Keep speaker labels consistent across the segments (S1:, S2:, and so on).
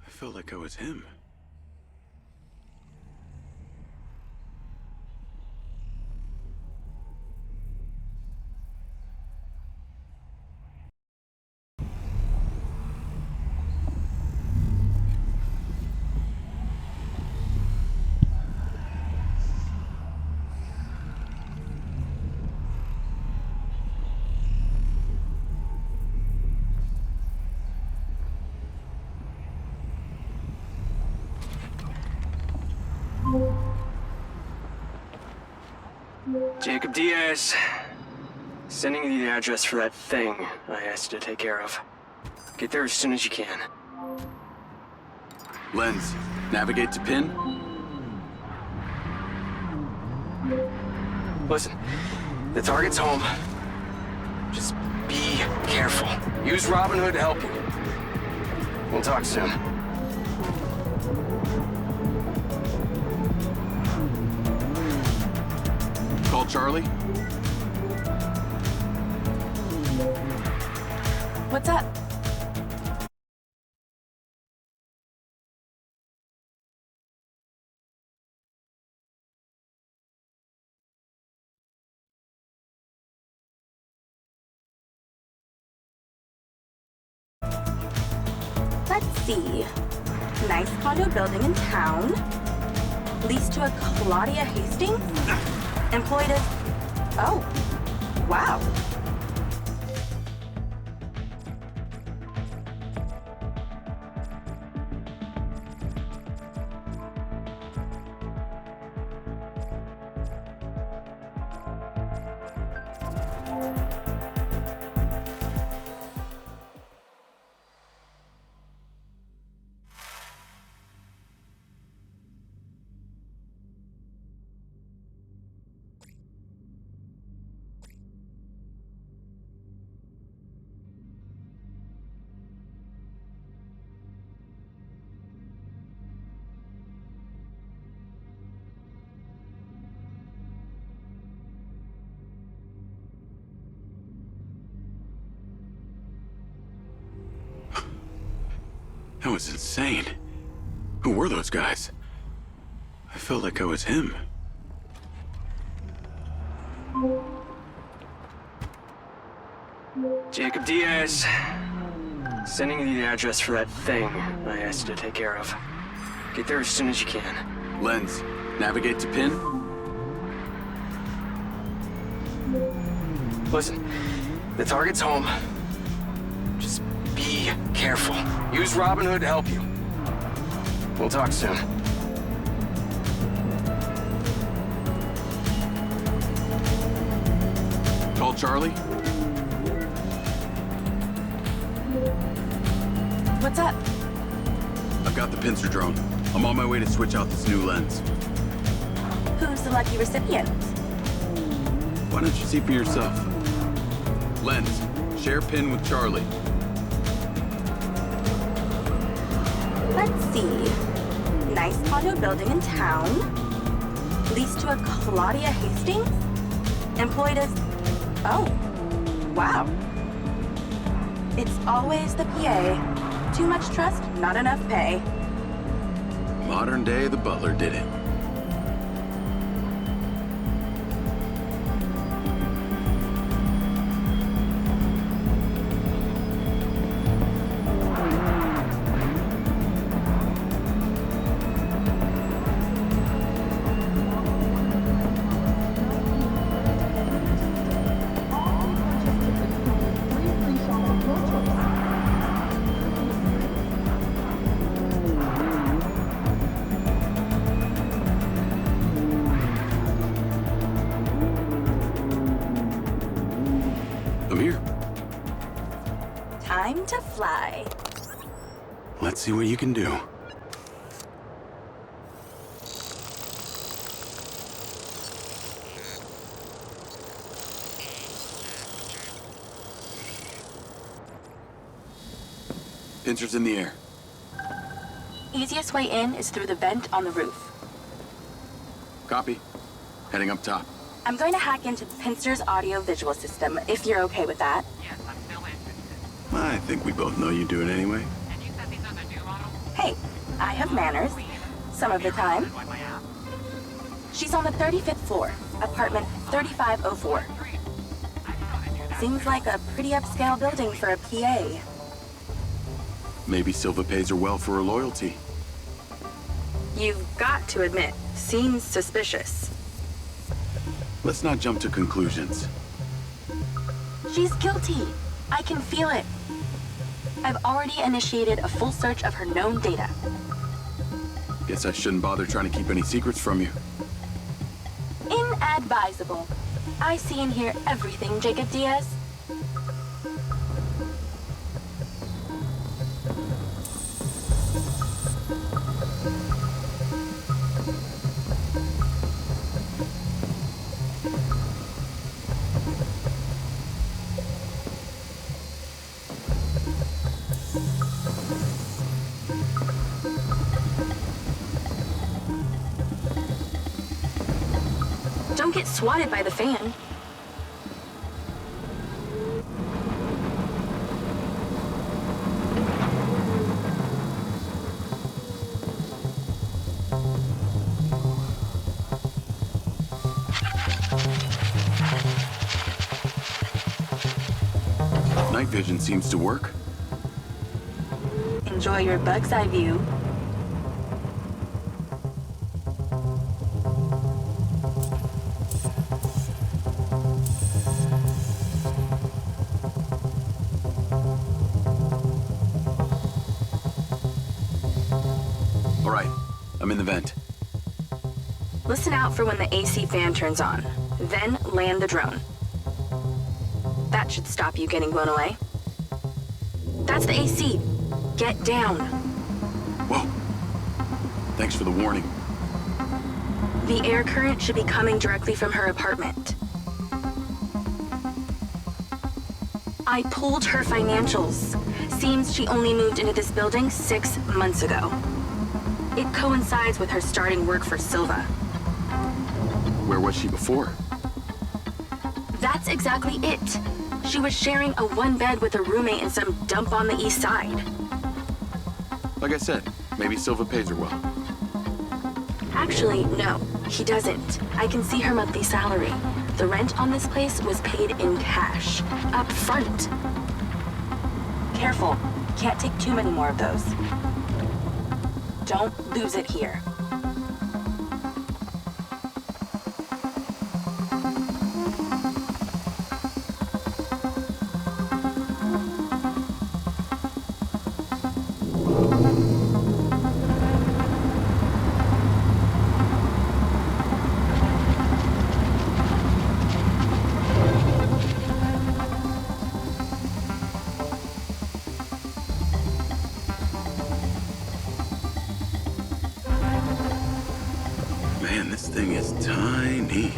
S1: I felt like I was him.
S2: Jacob Diaz. Sending you the address for that thing I asked you to take care of. Get there as soon as you can.
S1: Lens, navigate to pin.
S2: Listen, the target's home. Just be careful. Use Robin Hood to help you. We'll talk soon.
S1: Call Charlie.
S3: What's up? Let's see. Nice condo building in town. Leased to a Claudia Hastings? Employed as... Oh, wow.
S1: That was insane. Who were those guys? I felt like I was him.
S2: Jacob Diaz. Sending you the address for that thing I asked you to take care of. Get there as soon as you can.
S1: Lens, navigate to pin.
S2: Listen, the target's home. Just be careful. Use Robin Hood to help you. We'll talk soon.
S1: Call Charlie.
S3: What's up?
S1: I've got the pincer drone. I'm on my way to switch out this new lens.
S3: Who's the lucky recipient?
S1: Why don't you see for yourself? Lens, share pin with Charlie.
S3: Let's see. Nice condo building in town. Leased to a Claudia Hastings? Employed as... Oh, wow. It's always the PA. Too much trust, not enough pay.
S1: Modern day, the butler did it. I'm here.
S3: Time to fly.
S1: Let's see what you can do. Pincer's in the air.
S3: Easiest way in is through the vent on the roof.
S1: Copy. Heading up top.
S3: I'm going to hack into Pincer's audio-visual system, if you're okay with that.
S4: Yes, I'm still interested.
S1: I think we both know you do it anyway.
S4: And you said these are the new models?
S3: Hey, have manners, some of the time. She's on the 35th floor, apartment 3504. Seems like a pretty upscale building for a PA.
S1: Maybe Silva pays her well for her loyalty.
S3: You've got to admit, seems suspicious.
S1: Let's not jump to conclusions.
S3: She's guilty. I can feel it. I've already initiated a full search of her known data.
S1: Guess I shouldn't bother trying to keep any secrets from you.
S3: Inadvisable. I see and hear everything, Jacob Diaz. Don't get swatted by the fan.
S1: Night vision seems to work.
S3: Enjoy your bug's eye view.
S1: All right, I'm in the vent.
S3: Listen out for when the AC fan turns on. Then land the drone. That should stop you getting blown away. That's the AC. Get down.
S1: Whoa. Thanks for the warning.
S3: The air current should be coming directly from her apartment. I pulled her financials. Seems she only moved into this building 6 months ago. It coincides with her starting work for Silva.
S1: Where was she before?
S3: That's exactly it. She was sharing a one bed with a roommate in some dump on the east side.
S1: Like I said, maybe Silva pays her well.
S3: Actually, no, he doesn't. I can see her monthly salary. The rent on this place was paid in cash, up front. Careful, can't take too many more of those. Don't lose it here.
S1: Man, this thing is tiny.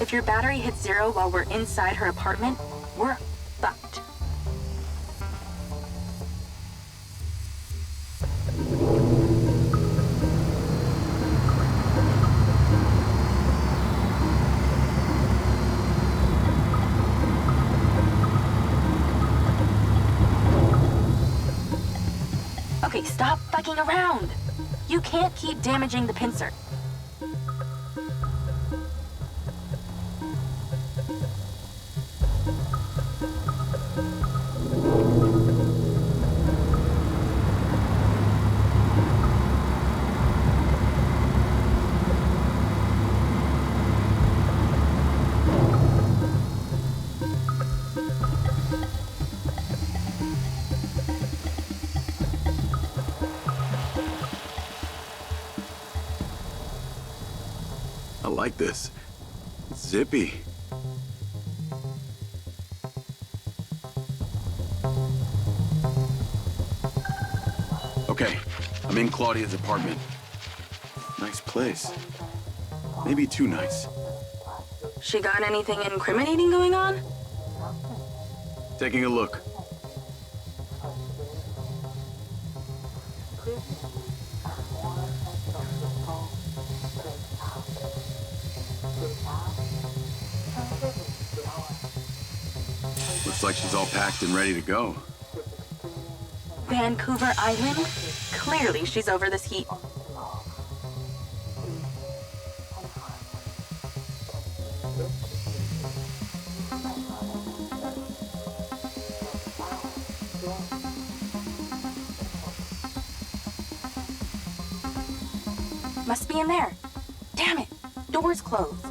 S3: If your battery hits 0 while we're inside her apartment, we're fucked. Okay, stop fucking around. You can't keep damaging the pincer.
S1: I like this. It's zippy. Okay, I'm in Claudia's apartment. Nice place. Maybe too nice.
S3: She got anything incriminating going on?
S1: Taking a look. Looks like she's all packed and ready to go.
S3: Vancouver Island? Clearly she's over this heat. Must be in there. Damn it, door's closed.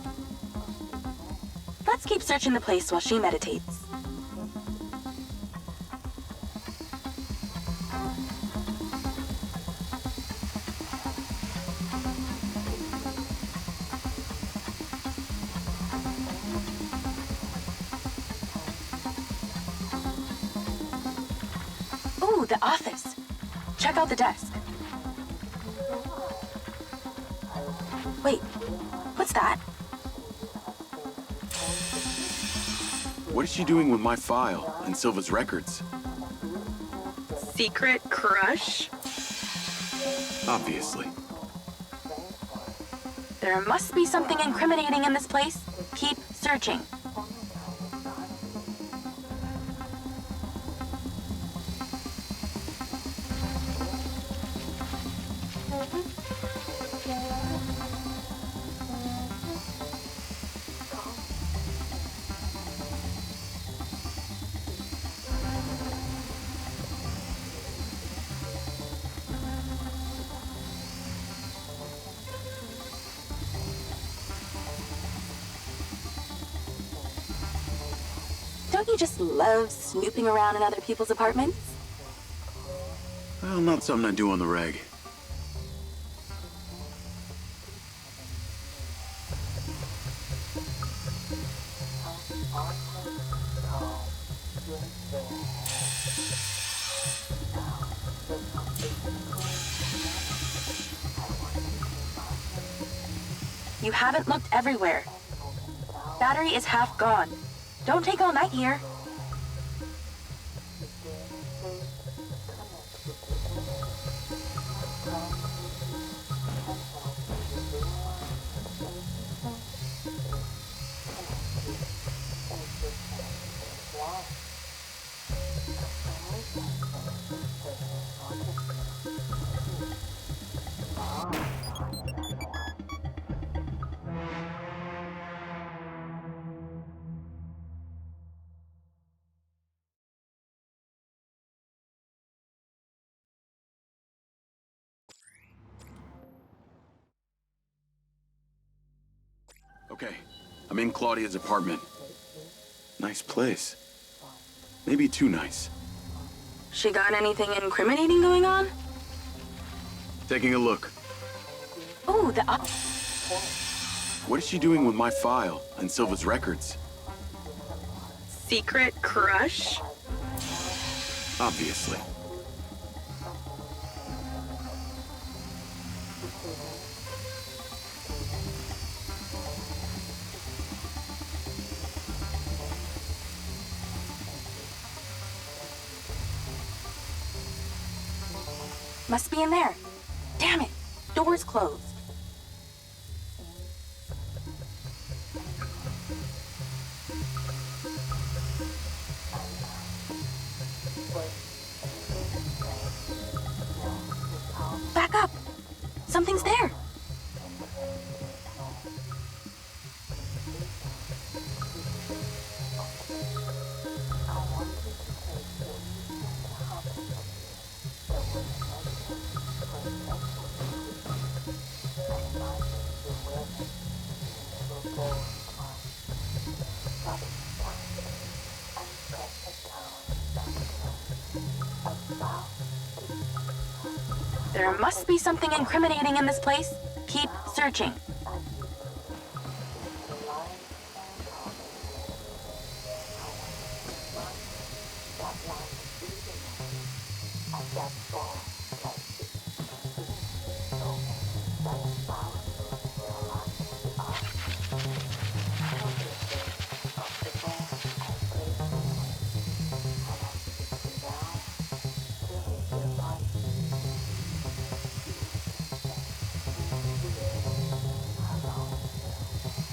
S3: Let's keep searching the place while she meditates. Ooh, the office. Check out the desk. Wait, what's that?
S1: What is she doing with my file and Silva's records?
S3: Secret crush?
S1: Obviously.
S3: There must be something incriminating in this place. Keep searching. Don't you just love snooping around in other people's apartments?
S1: Well, not something I do on the reg.
S3: You haven't looked everywhere. Battery is half gone. Don't take all night here.
S1: Okay, I'm in Claudia's apartment. Nice place. Maybe too nice.
S3: She got anything incriminating going on?
S1: Taking a look.
S3: Ooh, the
S1: What is she doing with my file and Silva's records?
S3: secret crush?
S1: Obviously.
S3: Must be in there. Damn it, door's closed. Back up. Something's there. There must be something incriminating in this place. Keep searching.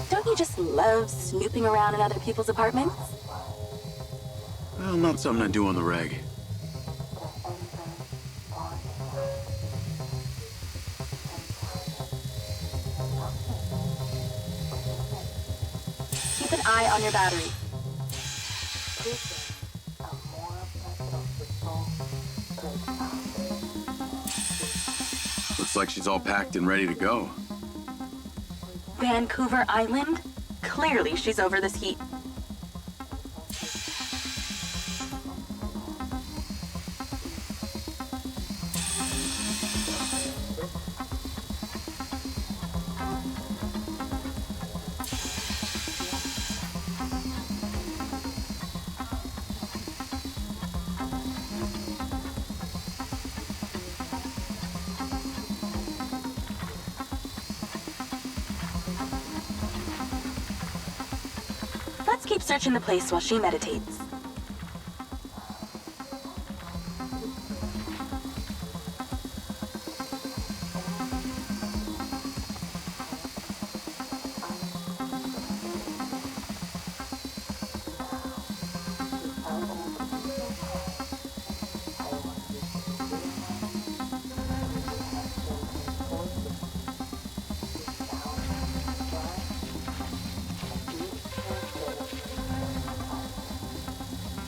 S3: Don't you just love snooping around in other people's apartments?
S1: Well, not something I do on the reg.
S3: Keep an eye on your battery.
S1: Looks like she's all packed and ready to go.
S3: Vancouver Island? Clearly she's over this heat. Let's keep searching the place while she meditates.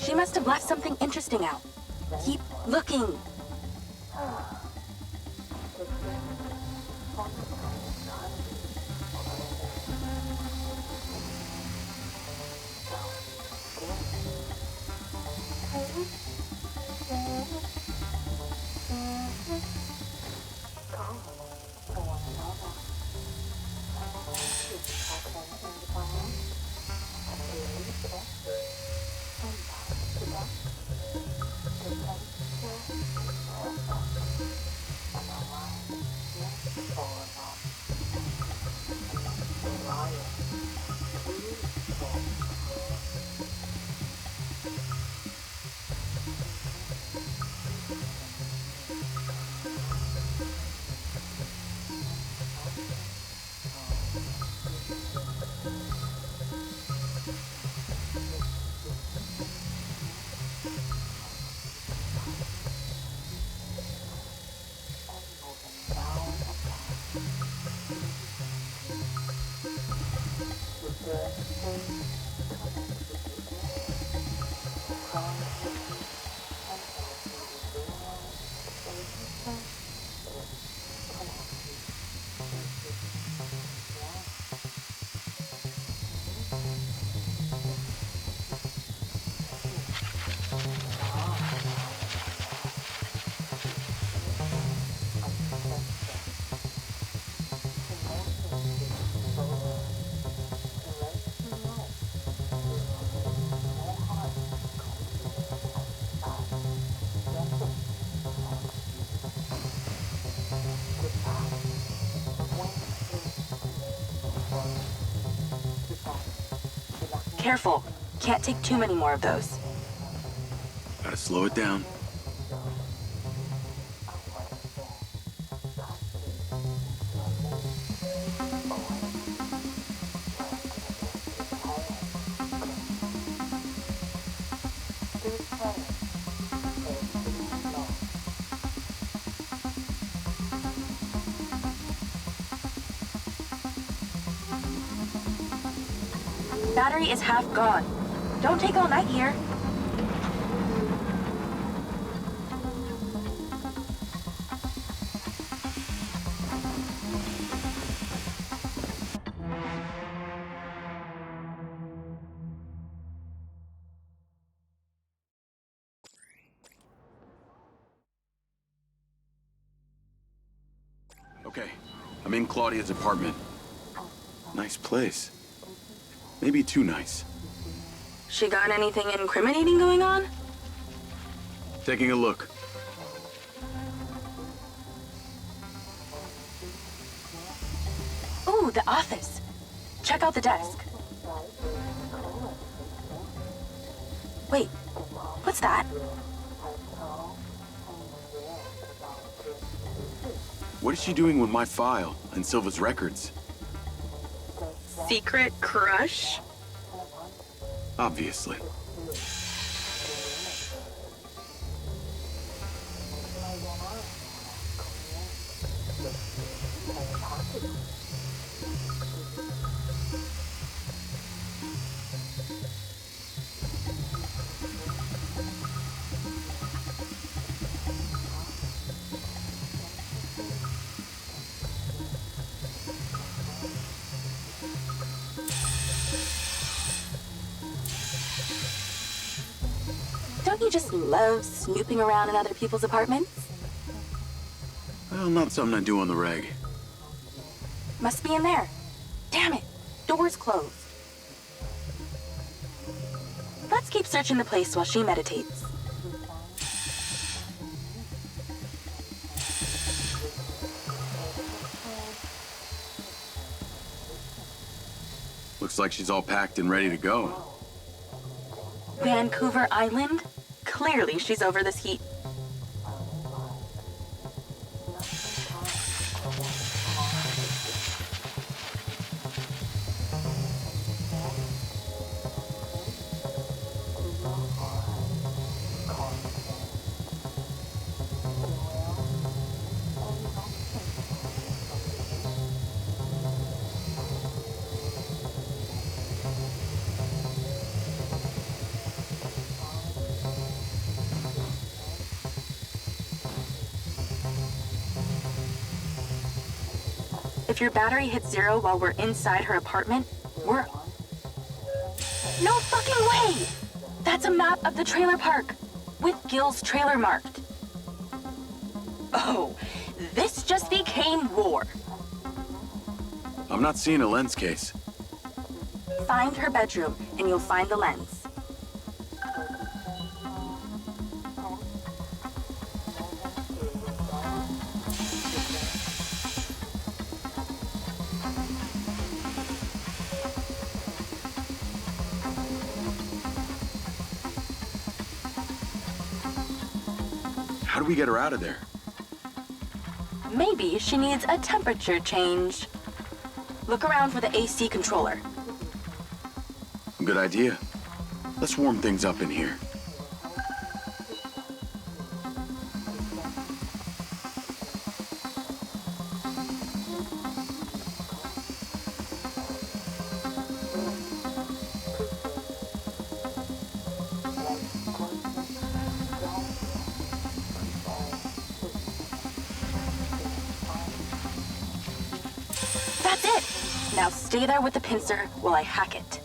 S3: She must have left something interesting out. Keep looking. Careful. Can't take too many more of those.
S1: Gotta slow it down.
S3: Battery is half gone. Don't take all night here.
S1: Okay, I'm in Claudia's apartment. Nice place. Maybe too nice.
S3: She got anything incriminating going on?
S1: Taking a look.
S3: Ooh, the office. Check out the desk. Wait, what's that?
S1: What is she doing with my file and Silva's records?
S3: Secret crush?
S1: Obviously.
S3: Don't you just love snooping around in other people's apartments?
S1: Well, not something I do on the reg.
S3: Must be in there. Damn it, door's closed. Let's keep searching the place while she meditates.
S1: Looks like she's all packed and ready to go.
S3: Vancouver Island? Clearly she's over this heat. If your battery hits 0 while we're inside her apartment, we're... No fucking way! That's a map of the trailer park, with Gil's trailer marked. Oh, this just became war.
S1: I'm not seeing a lens case.
S3: Find her bedroom, and you'll find the lens.
S1: How do we get her out of there?
S3: Maybe she needs a temperature change. Look around for the AC controller.
S1: Good idea. Let's warm things up in here.
S3: That's it! Now stay there with the pincer while I hack it.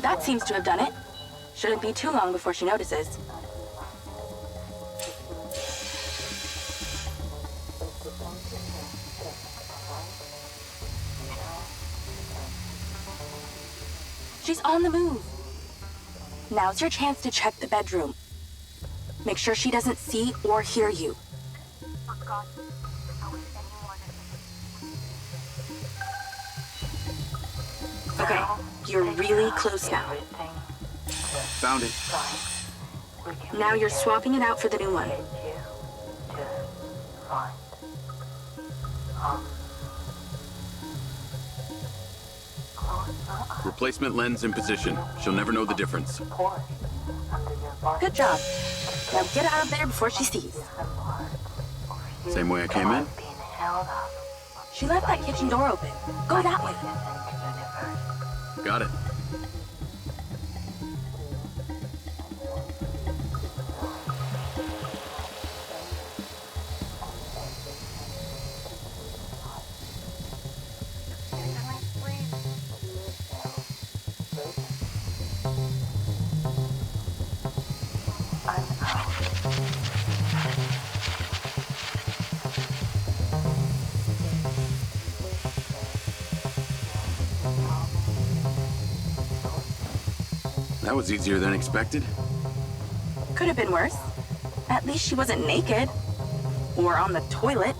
S3: That seems to have done it. Shouldn't be too long before she notices. She's on the move. Now's your chance to check the bedroom. Make sure she doesn't see or hear you. Okay, you're really close now.
S1: Found it.
S3: Now you're swapping it out for the new one.
S1: Replacement lens in position. She'll never know the difference.
S3: Good job. Now get out of there before she sees.
S1: Same way I came in?
S3: She left that kitchen door open. Go that way.
S1: Got it. That was easier than expected.
S3: Could have been worse. At least she wasn't naked. Or on the toilet.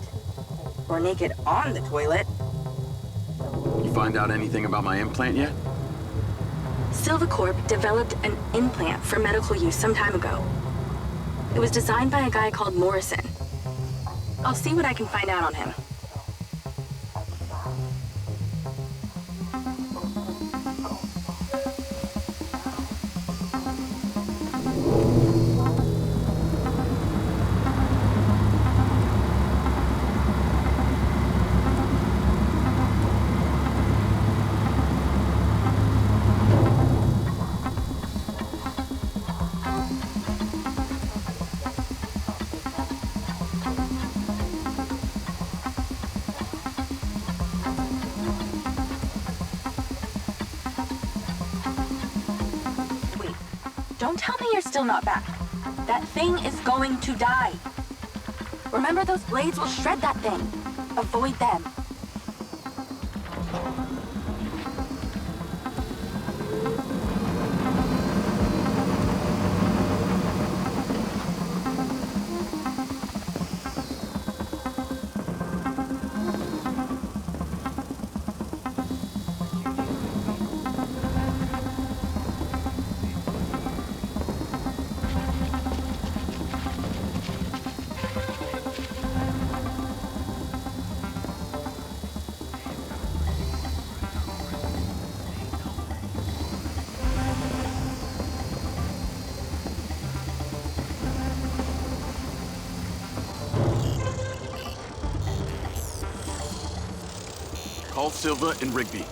S3: Or naked on the toilet.
S1: You find out anything about my implant yet?
S3: Silvacorp developed an implant for medical use some time ago. It was designed by a guy called Morrison. I'll see what I can find out on him. Don't tell me you're still not back. That thing is going to die. Remember, those blades will shred that thing. Avoid them.
S1: Call Silva and Rigby.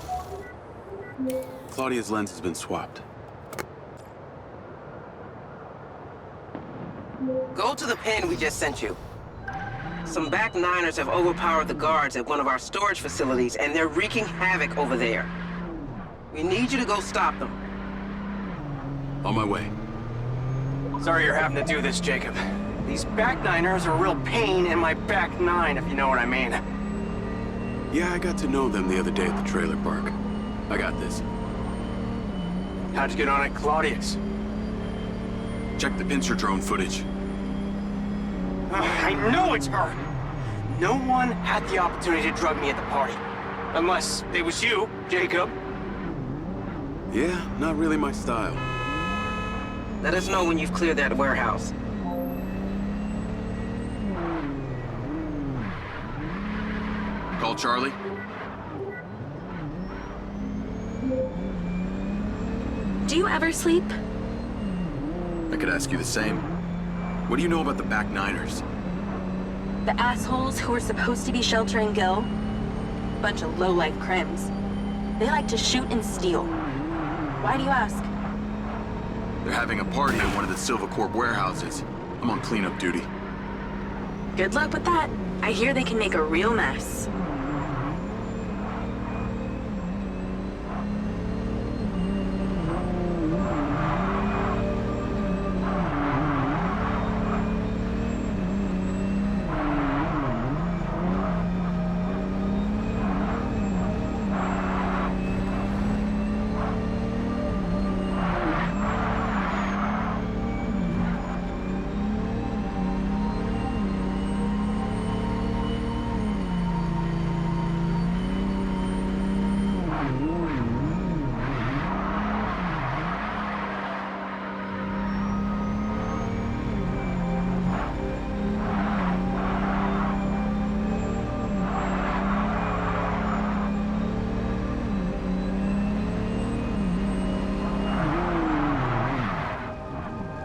S1: Claudia's lens has been swapped.
S4: Go to the pin we just sent you. Some back niners have overpowered the guards at one of our storage facilities, and they're wreaking havoc over there. We need you to go stop them.
S1: On my way.
S2: Sorry you're having to do this, Jacob. These back niners are a real pain in my back nine, if you know what I mean.
S1: Yeah, I got to know them the other day at the trailer park. I got this.
S2: How'd you get on at Claudia's?
S1: Check the pincer drone footage.
S2: I know it's her! No one had the opportunity to drug me at the party. Unless it was you, Jacob.
S1: Yeah, not really my style.
S4: Let us know when you've cleared that warehouse.
S1: Call Charlie.
S3: Do you ever sleep?
S1: I could ask you the same. What do you know about the back niners?
S3: The assholes who were supposed to be sheltering Gil? Bunch of low-life crims. They like to shoot and steal. Why do you ask?
S1: They're having a party in one of the Silva Corp warehouses. I'm on cleanup duty.
S3: Good luck with that. I hear they can make a real mess.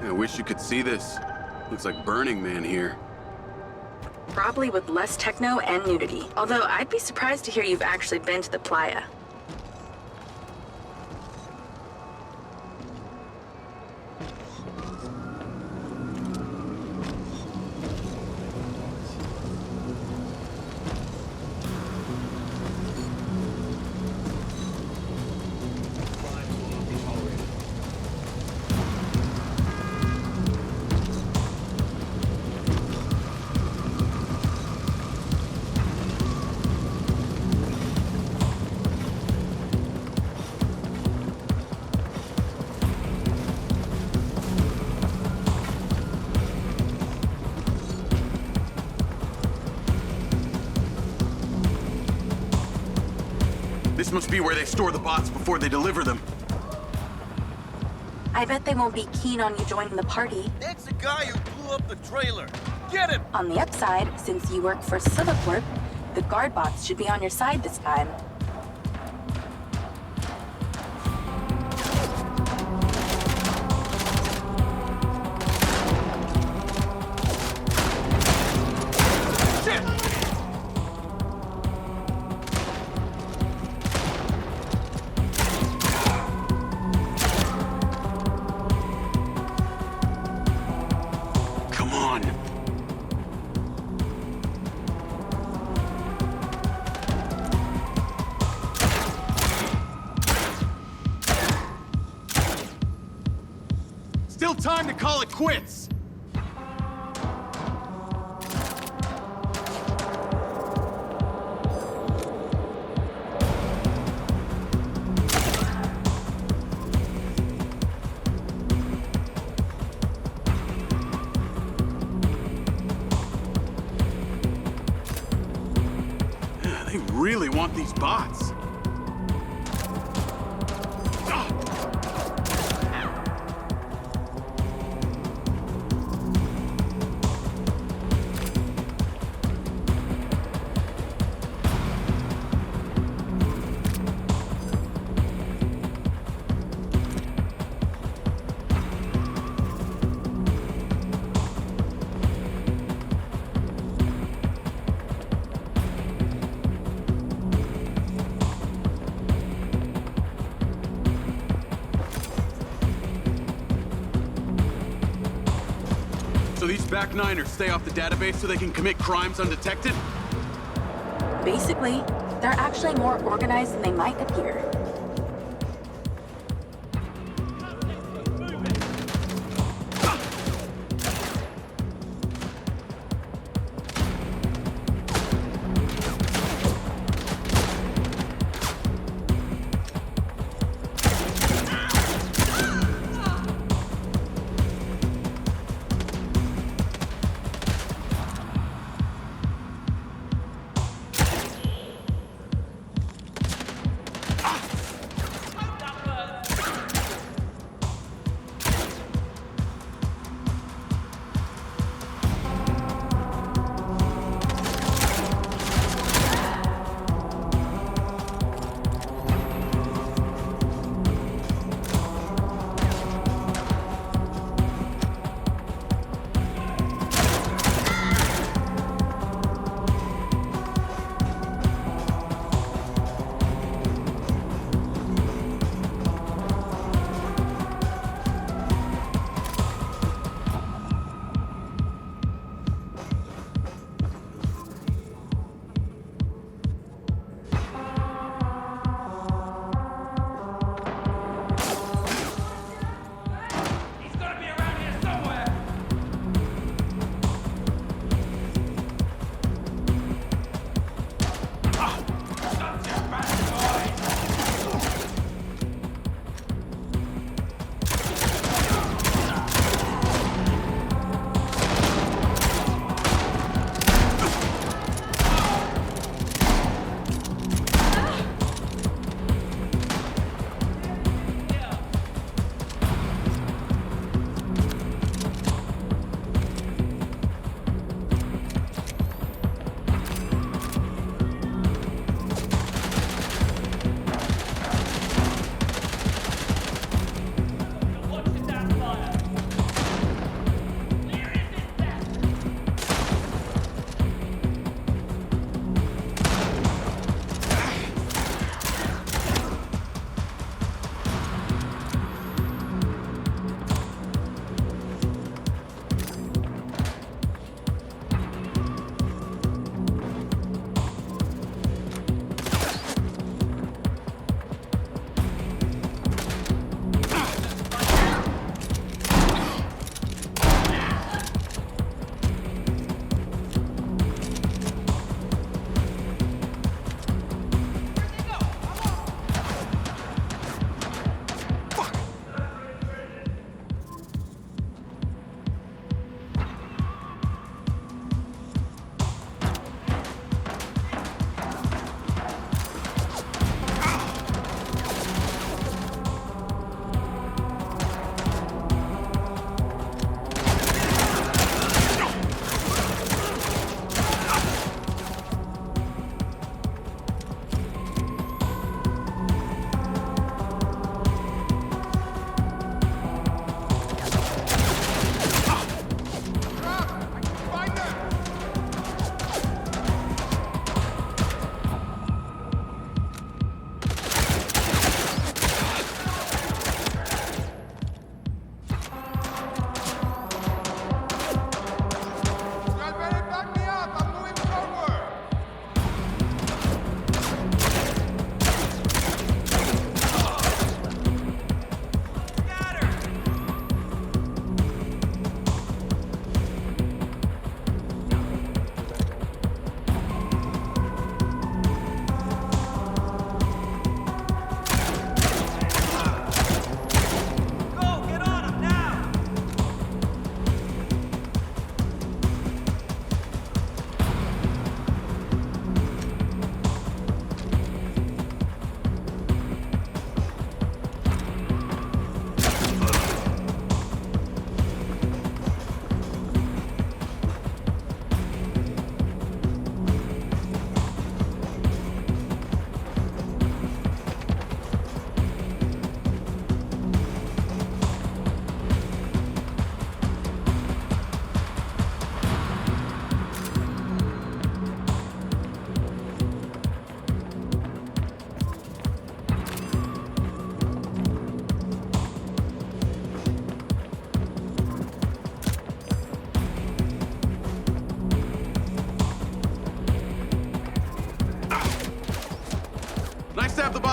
S1: I wish you could see this. Looks like Burning Man here.
S3: Probably with less techno and nudity. Although I'd be surprised to hear you've actually been to the playa.
S1: This must be where they store the bots before they deliver them.
S3: I bet they won't be keen on you joining the party.
S5: That's the guy who blew up the trailer. Get him!
S3: On the upside, since you work for Silva Corp, the guard bots should be on your side this time.
S1: call it quits! They really want these bots. So these back niners stay off the database so they can commit crimes undetected?
S3: Basically, they're actually more organized than they might appear.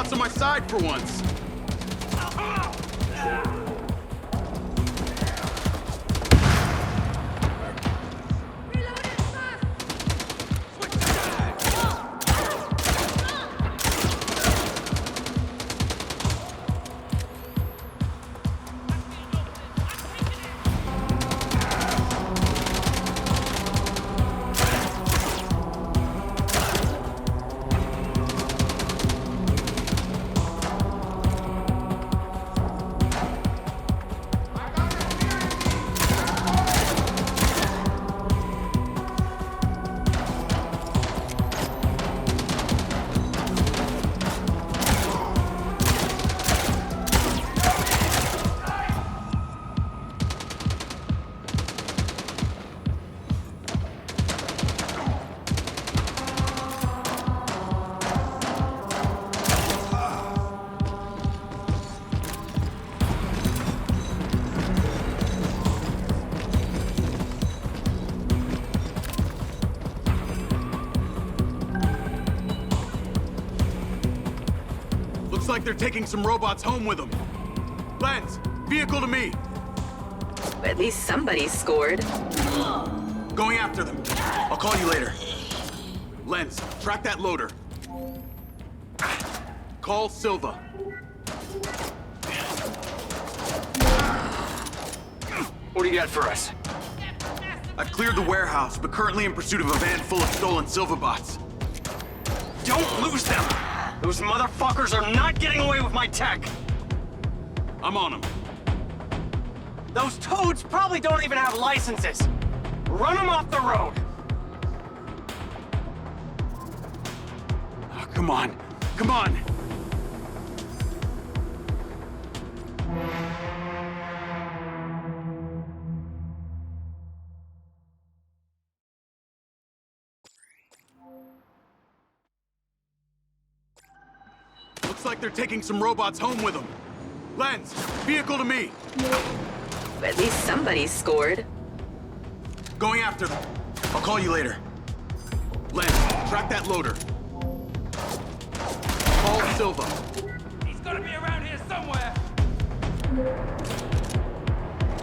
S1: robot's on my side for once. Looks like they're taking some robots home with them. Lens, vehicle to me.
S6: At least somebody scored.
S1: Going after them. I'll call you later. Lens, track that loader. Call Silva.
S2: What do you got for us?
S1: I've cleared the warehouse, but currently in pursuit of a van full of stolen Silva bots.
S2: Don't lose them! Those motherfuckers are not getting away with my tech!
S1: I'm on them.
S2: Those toads probably don't even have licenses! Run them off the road!
S1: Oh, come on. Come on! Looks like they're taking some robots home with them. Lens, vehicle to me.
S6: At least somebody scored.
S1: Going after them. I'll call you later. Lens, track that loader. Call Silva.
S5: He's gotta be around here somewhere.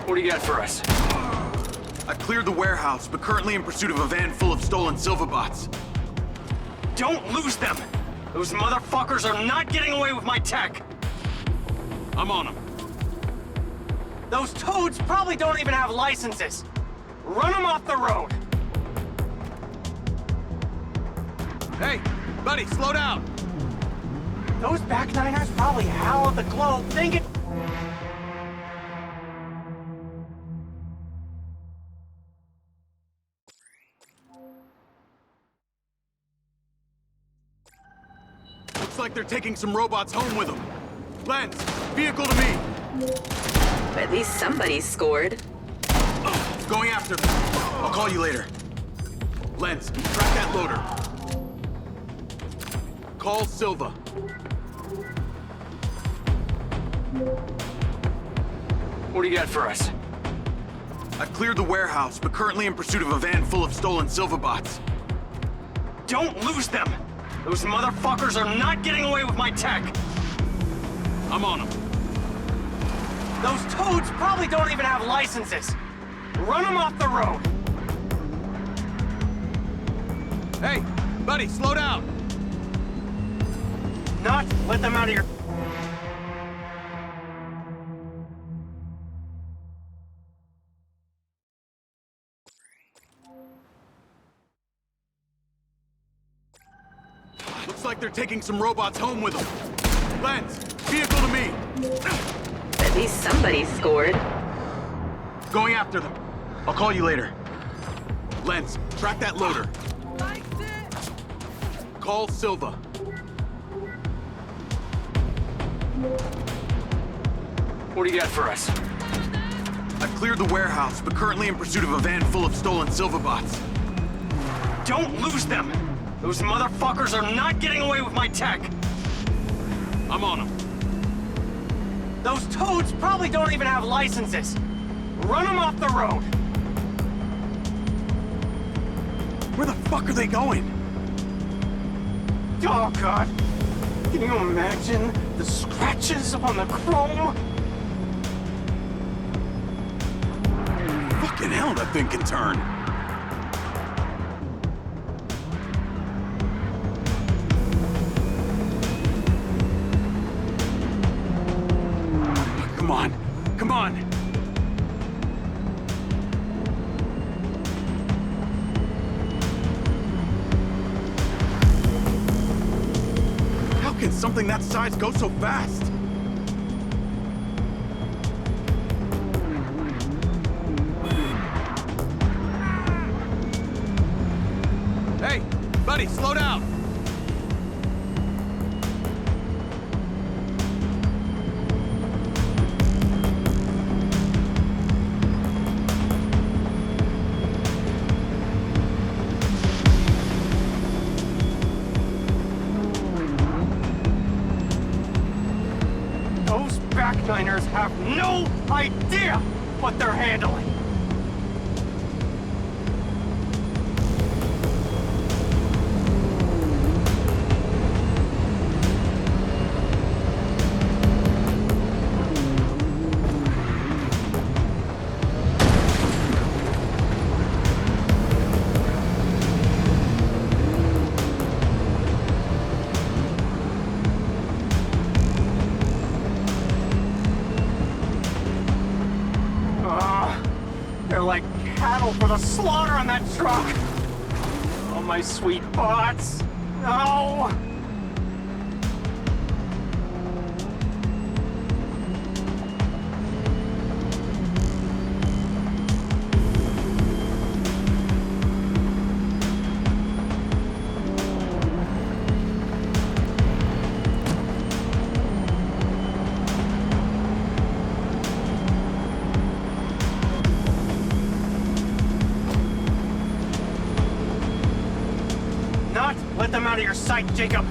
S2: What do you got for us?
S1: I've cleared the warehouse, but currently in pursuit of a van full of stolen Silva bots.
S2: Don't lose them! Those motherfuckers are not getting away with my tech!
S1: I'm on them.
S2: Those toads probably don't even have licenses! Run them off the road!
S1: Hey, buddy, slow down.
S2: Those back niners probably howl at the globe thinking...
S1: Looks like they're taking some robots home with them. Lens, vehicle to me.
S6: At least somebody scored.
S1: Going after them. I'll call you later. Lens, track that loader. Call Silva.
S2: What do you got for us?
S1: I've cleared the warehouse, but currently in pursuit of a van full of stolen Silva bots.
S2: Don't lose them! Those motherfuckers are not getting away with my tech!
S1: I'm on them.
S2: Those toads probably don't even have licenses! Run them off the road!
S1: Hey, buddy, slow down.
S2: Not let them out of your...
S1: Looks like they're taking some robots home with them. Lens, vehicle to me.
S6: At least somebody scored.
S1: Going after them. I'll call you later. Lens, track that loader. Call Silva.
S2: What do you got for us?
S1: I've cleared the warehouse, but currently in pursuit of a van full of stolen Silva bots.
S2: Don't lose them! Those motherfuckers are not getting away with my tech!
S1: I'm on them.
S2: Those toads probably don't even have licenses! Run them off the road!
S1: Where the fuck are they going?
S2: Oh, God! Can you imagine the scratches on the chrome?
S1: Fucking hell, that thing can turn. Come on, come on. How can something that size go so fast? Hey, buddy, slow down.
S2: Those backniners have no idea what they're handling. They're like cattle for the slaughter on that truck! Oh, my sweet bots! No! Let them out of your sight, Jacob!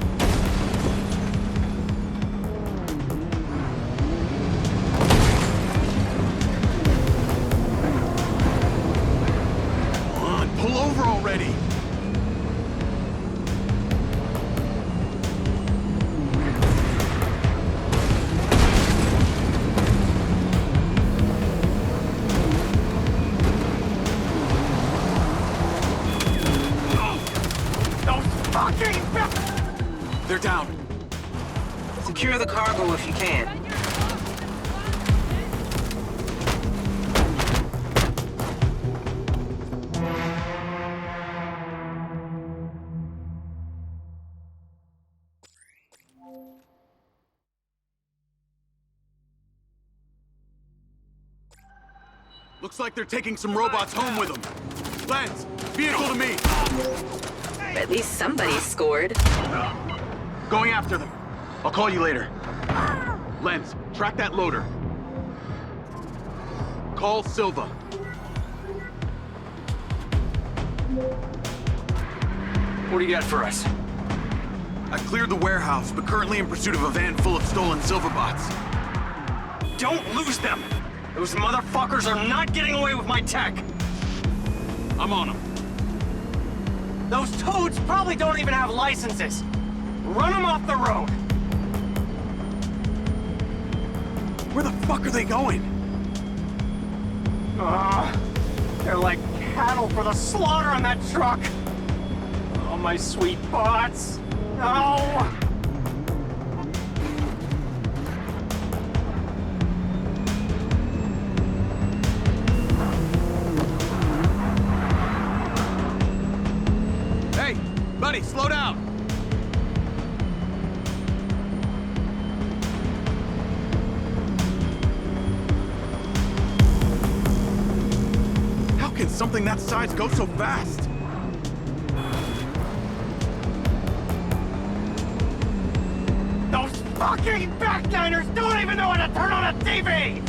S1: Come on, pull over already. They're down.
S4: Secure the cargo if you can.
S1: Looks like they're taking some robots home with them. Lens, vehicle to me.
S6: At least somebody scored.
S1: Going after them. I'll call you later. Lens, track that loader. Call Silva.
S2: What do you got for us?
S1: I cleared the warehouse, but currently in pursuit of a van full of stolen Silva bots.
S2: Don't lose them! Those motherfuckers are not getting away with my tech!
S1: I'm on them.
S2: Those toads probably don't even have licenses! Run them off the road!
S1: Where the fuck are they going?
S2: They're like cattle for the slaughter on that truck! Oh, my sweet bots! No!
S1: Hey, buddy, slow down. How can something that size go so fast?
S2: Those fucking backniners don't even know how to turn on a TV!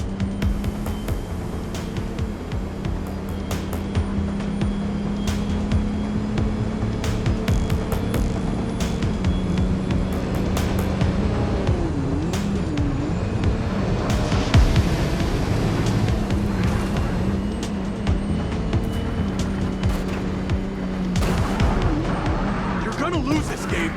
S1: You're gonna lose this game.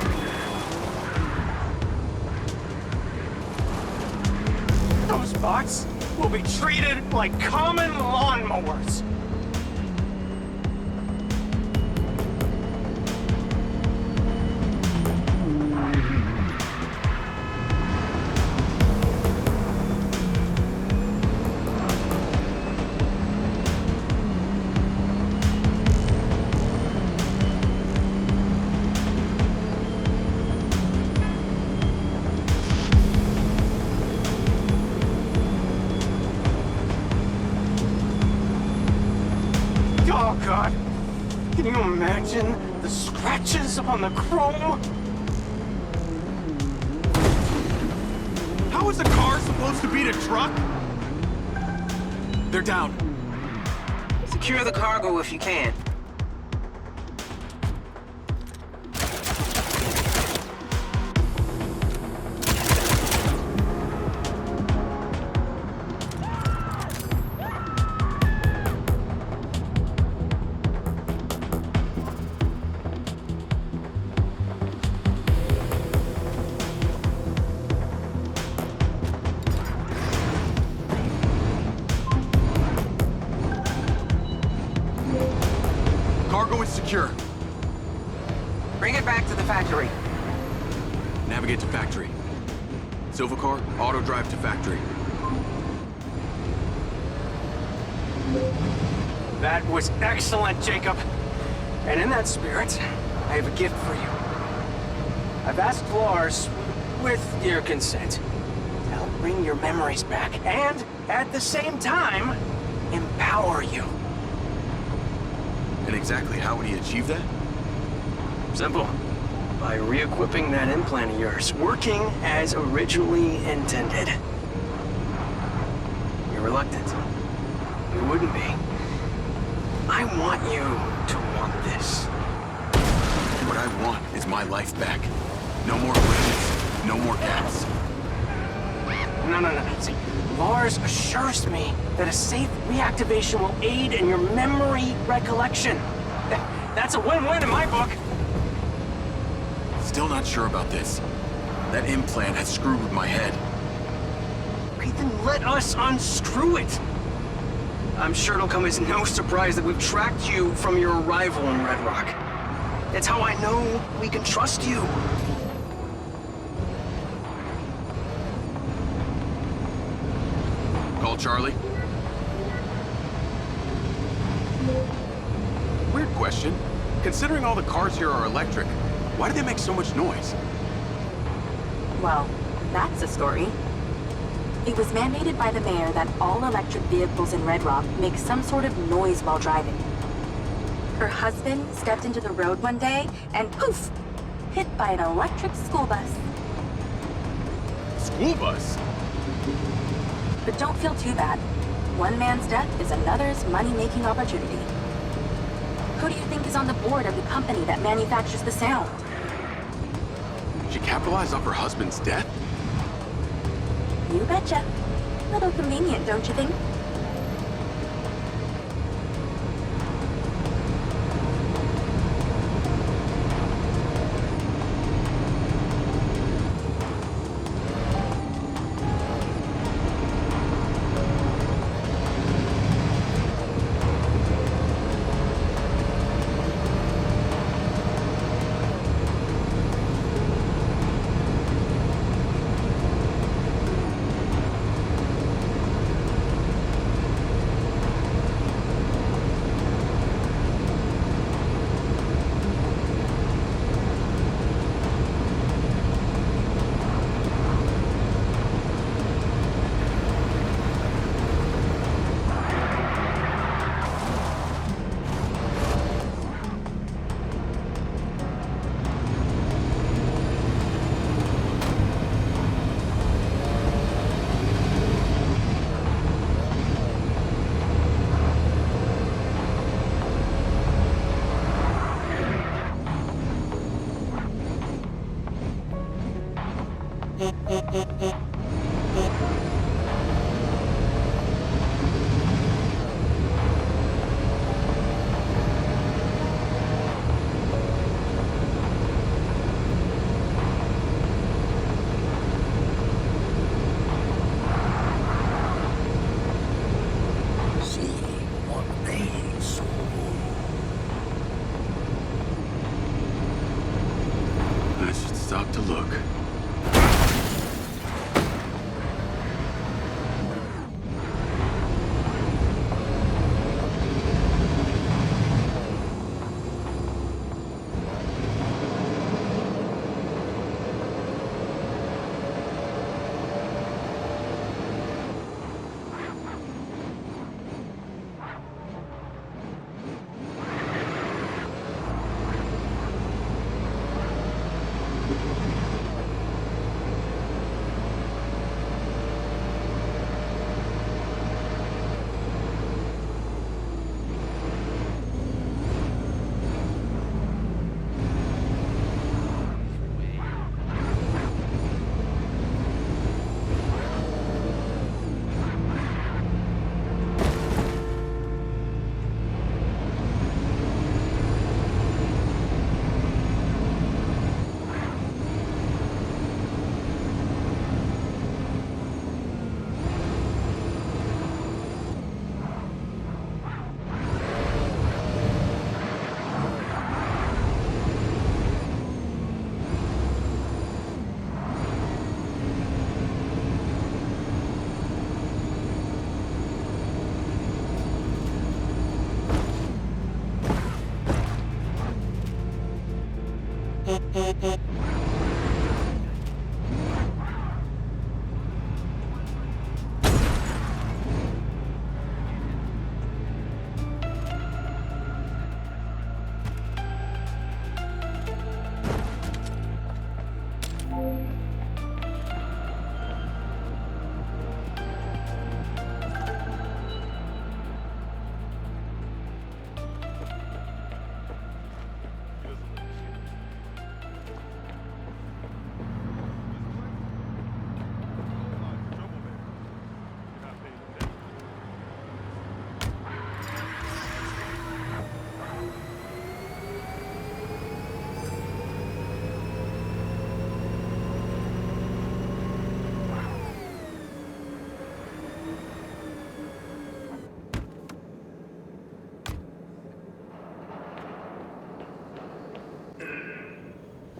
S2: be treated like common lawnmowers. Oh, God. Can you imagine the scratches on the chrome?
S1: How is a car supposed to beat a truck? They're down.
S4: Secure the cargo if you can.
S1: Cargo is secure.
S4: Bring it back to the factory.
S1: Navigate to factory. Silva car, auto drive to factory.
S2: That was excellent, Jacob. And in that spirit, I have a gift for you. I've asked Lars, with your consent, to help bring your memories back and, at the same time, empower you.
S1: And exactly how would he achieve that?
S2: Simple. By re-equipping that implant of yours, working as originally intended. You're reluctant. You wouldn't be. I want you to want this.
S1: What I want is my life back. No more bridges, no more gas.
S2: No. See, Lars assures me that a safe reactivation will aid in your memory recollection. That's a win-win in my book.
S1: Still not sure about this. That implant has screwed with my head.
S2: Okay, then let us unscrew it. I'm sure it'll come as no surprise that we've tracked you from your arrival in Red Rock. That's how I know we can trust you.
S1: Call Charlie. Weird question. Considering all the cars here are electric, why do they make so much noise?
S3: Well, that's a story. It was mandated by the mayor that all electric vehicles in Red Rock make some sort of noise while driving. Her husband stepped into the road one day and poof! Hit by an electric school bus.
S1: School bus?
S3: But don't feel too bad. One man's death is another's money-making opportunity. Who do you think is on the board of the company that manufactures the sound?
S1: She capitalized off her husband's death?
S3: You betcha. Little convenient, don't you think?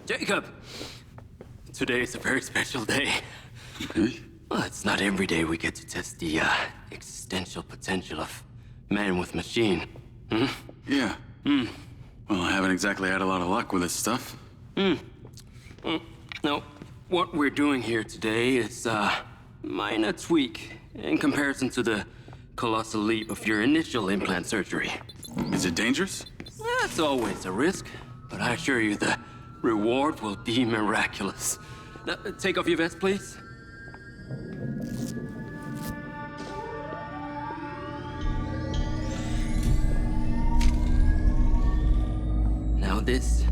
S7: Jacob! Today is a very special day.
S1: Okay.
S7: Well, it's not every day we get to test the existential potential of man with machine. Hmm?
S1: Yeah. Well, I haven't exactly had a lot of luck with this stuff.
S7: No, what we're doing here today is a minor tweak in comparison to the colossal leap of your initial implant surgery.
S1: Is it dangerous?
S7: That's always a risk, but I assure you the reward will be miraculous. Now, take off your vest, please. Now, this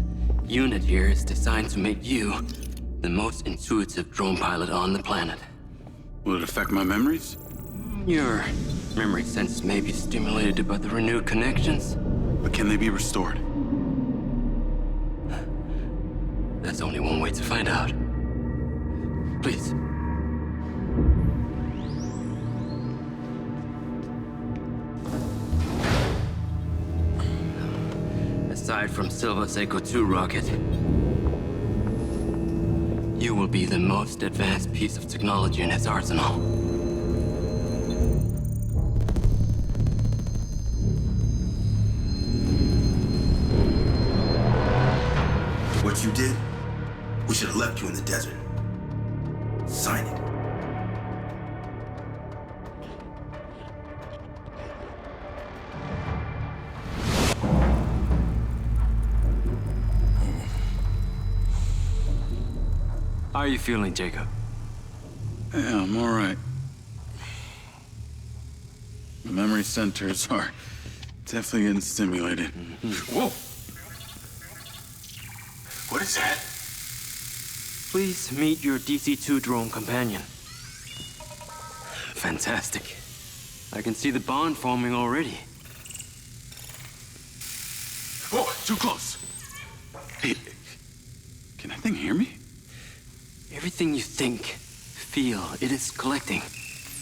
S7: unit here is designed to make you the most intuitive drone pilot on the planet.
S1: Will it affect my memories?
S7: Your memory sense may be stimulated by the renewed connections.
S1: But can they be restored?
S7: There's only one way to find out. Please. Aside from Silva's Echo 2 rocket, you will be the most advanced piece of technology in his arsenal.
S8: What you did, we should have left you in the desert. Sign it.
S7: How are you feeling, Jacob?
S1: Yeah, I'm all right. The memory centers are definitely getting stimulated. Whoa! What is that?
S7: Please meet your DC-2 drone companion. Fantastic. I can see the bond forming already.
S1: Whoa, too close. Hey, can that thing hear me?
S7: Everything you think, feel, it is collecting.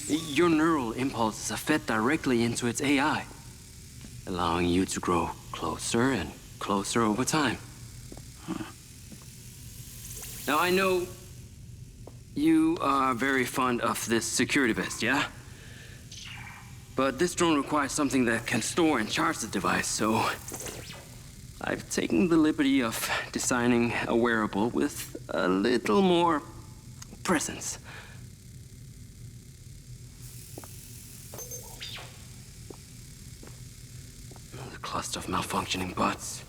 S7: Your neural impulses are fed directly into its AI, allowing you to grow closer and closer over time. Now, I know you are very fond of this security vest, yeah? But this drone requires something that can store and charge the device, so I've taken the liberty of designing a wearable with a little more presence. The cluster of malfunctioning bots.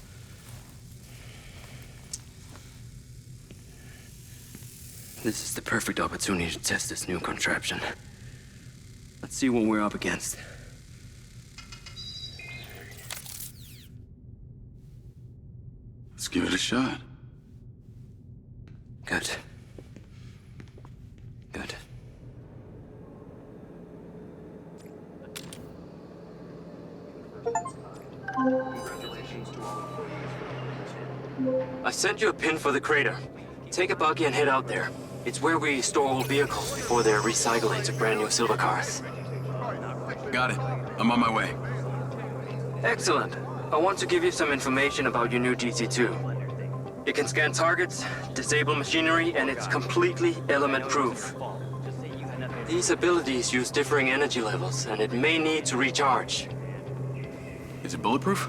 S7: This is the perfect opportunity to test this new contraption. Let's see what we're up against.
S1: Let's give it a shot.
S7: Good. Good. I sent you a pin for the crater. Take a buggy and head out there. It's where we store old vehicles before they're recycled into brand new silver cars.
S1: Got it. I'm on my way.
S7: Excellent. I want to give you some information about your new DC-2. It can scan targets, disable machinery, and it's completely element-proof. These abilities use differing energy levels, and it may need to recharge.
S1: Is it bulletproof?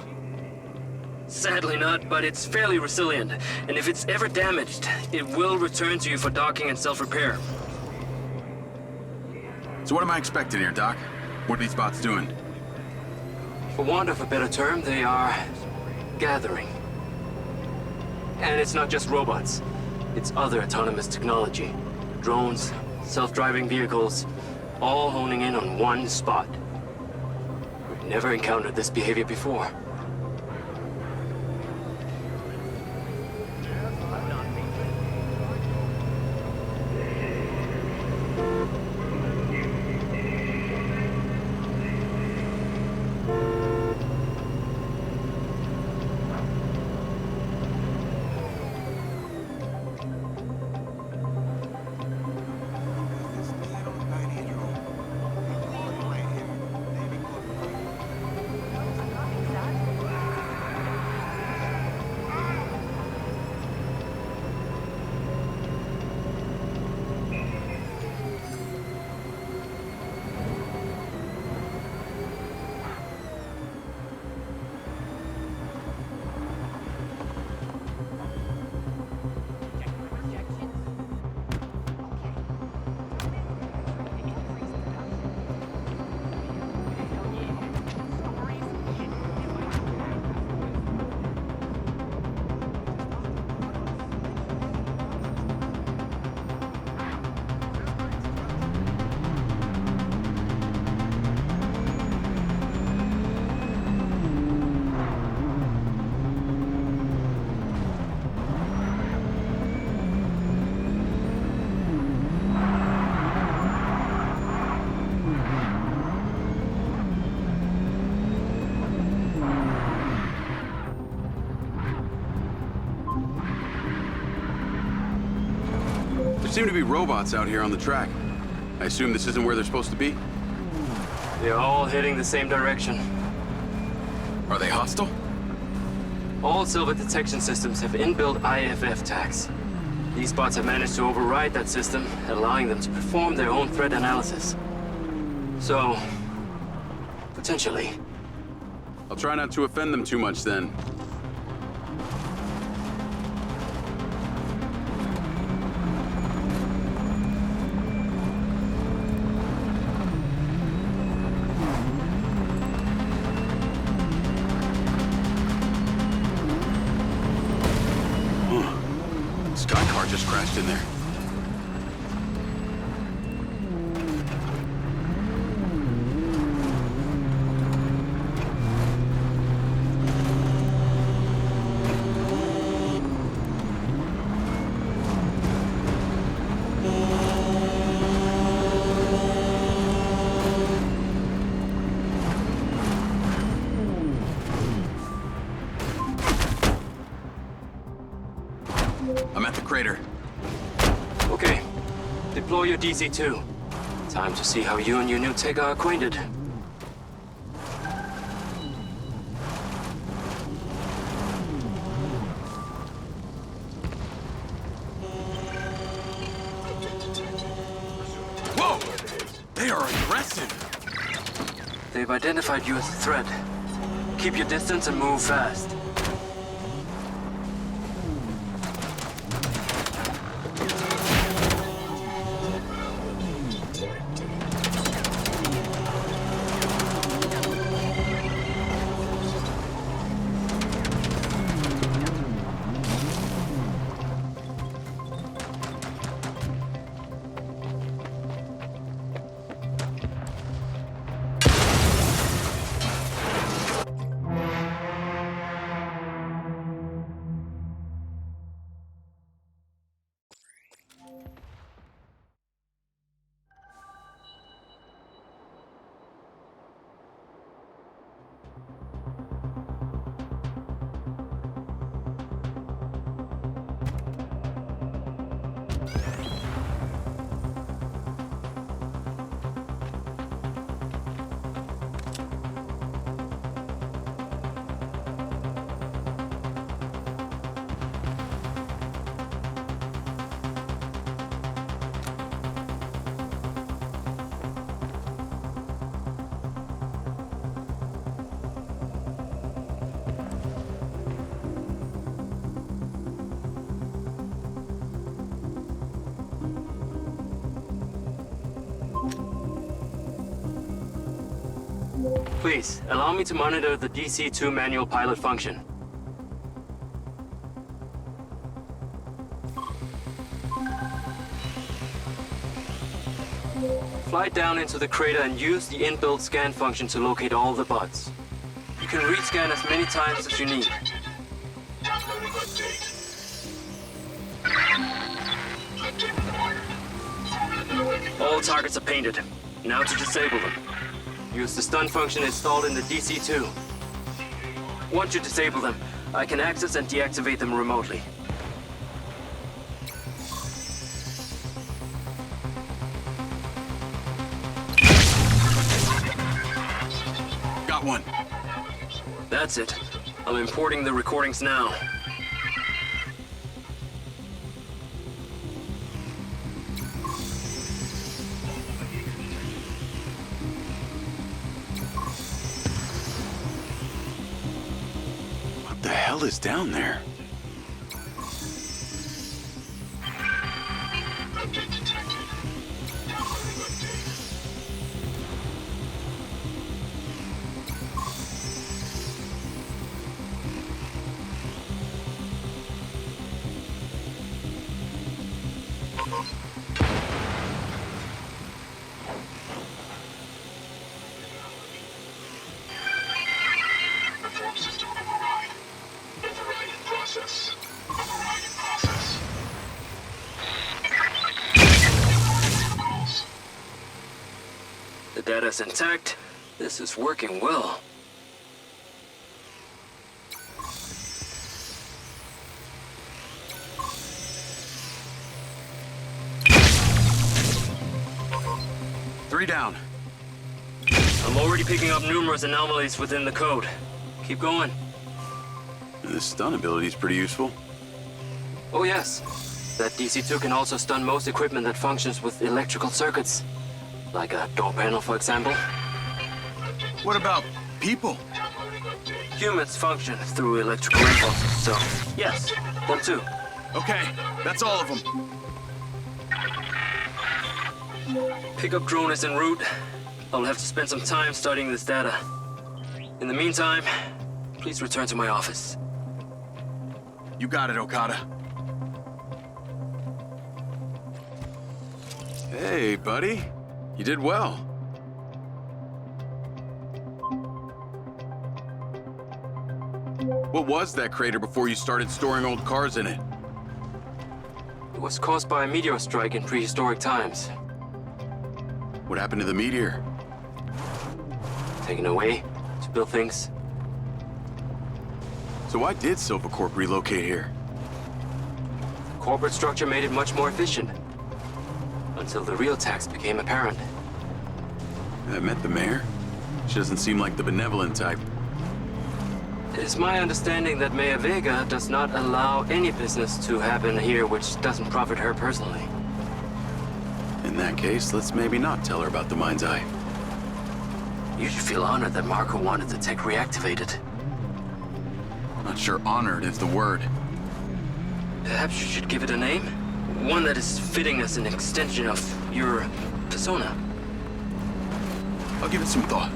S7: Sadly not, but it's fairly resilient. And if it's ever damaged, it will return to you for docking and self-repair.
S1: So what am I expecting here, Doc? What are these bots doing?
S7: For want of a better term, they are gathering. And it's not just robots. It's other autonomous technology. Drones, self-driving vehicles, all honing in on one spot. We've never encountered this behavior before.
S1: There seem to be robots out here on the track. I assume this isn't where they're supposed to be?
S7: They're all heading the same direction.
S1: Are they hostile?
S7: All silver detection systems have inbuilt IFF tags. These bots have managed to override that system, allowing them to perform their own threat analysis. So, potentially.
S1: I'll try not to offend them too much then. Sky car just crashed in there. I'm at the crater.
S7: Okay. Deploy your DC-2. Time to see how you and your new tech are acquainted.
S1: Whoa! They are aggressive!
S7: They've identified you as a threat. Keep your distance and move fast. Please, allow me to monitor the DC-2 manual pilot function. Fly down into the crater and use the inbuilt scan function to locate all the buds. You can rescan as many times as you need. All targets are painted. Now to disable them. Use the stun function installed in the DC-2. Once you disable them, I can access and deactivate them remotely.
S1: Got one.
S7: That's it. I'm importing the recordings now.
S1: What the hell is down there?
S7: The data's intact. This is working well.
S1: Three down.
S7: I'm already picking up numerous anomalies within the code. Keep going.
S1: This stun ability is pretty useful.
S7: Oh yes. That DC-2 can also stun most equipment that functions with electrical circuits. Like a door panel, for example.
S1: What about people?
S7: Humans function through electrical impulses, so yes, them too.
S1: Okay, that's all of them.
S7: Pickup drone is en route. I'll have to spend some time studying this data. In the meantime, please return to my office.
S1: You got it, Okada. Hey, buddy. You did well. What was that crater before you started storing old cars in it?
S7: It was caused by a meteor strike in prehistoric times.
S1: What happened to the meteor?
S7: Taken away to build things.
S1: So why did Silvercorp relocate here?
S7: Corporate structure made it much more efficient. Until the real tax became apparent.
S1: I met the mayor. She doesn't seem like the benevolent type.
S7: It is my understanding that Mayor Vega does not allow any business to happen here which doesn't profit her personally.
S1: In that case, let's maybe not tell her about the Mindseye.
S7: You should feel honored that Marco wanted the tech reactivated.
S1: Not sure honored is the word.
S7: Perhaps you should give it a name? One that is fitting as an extension of your persona.
S1: I'll give it some thought.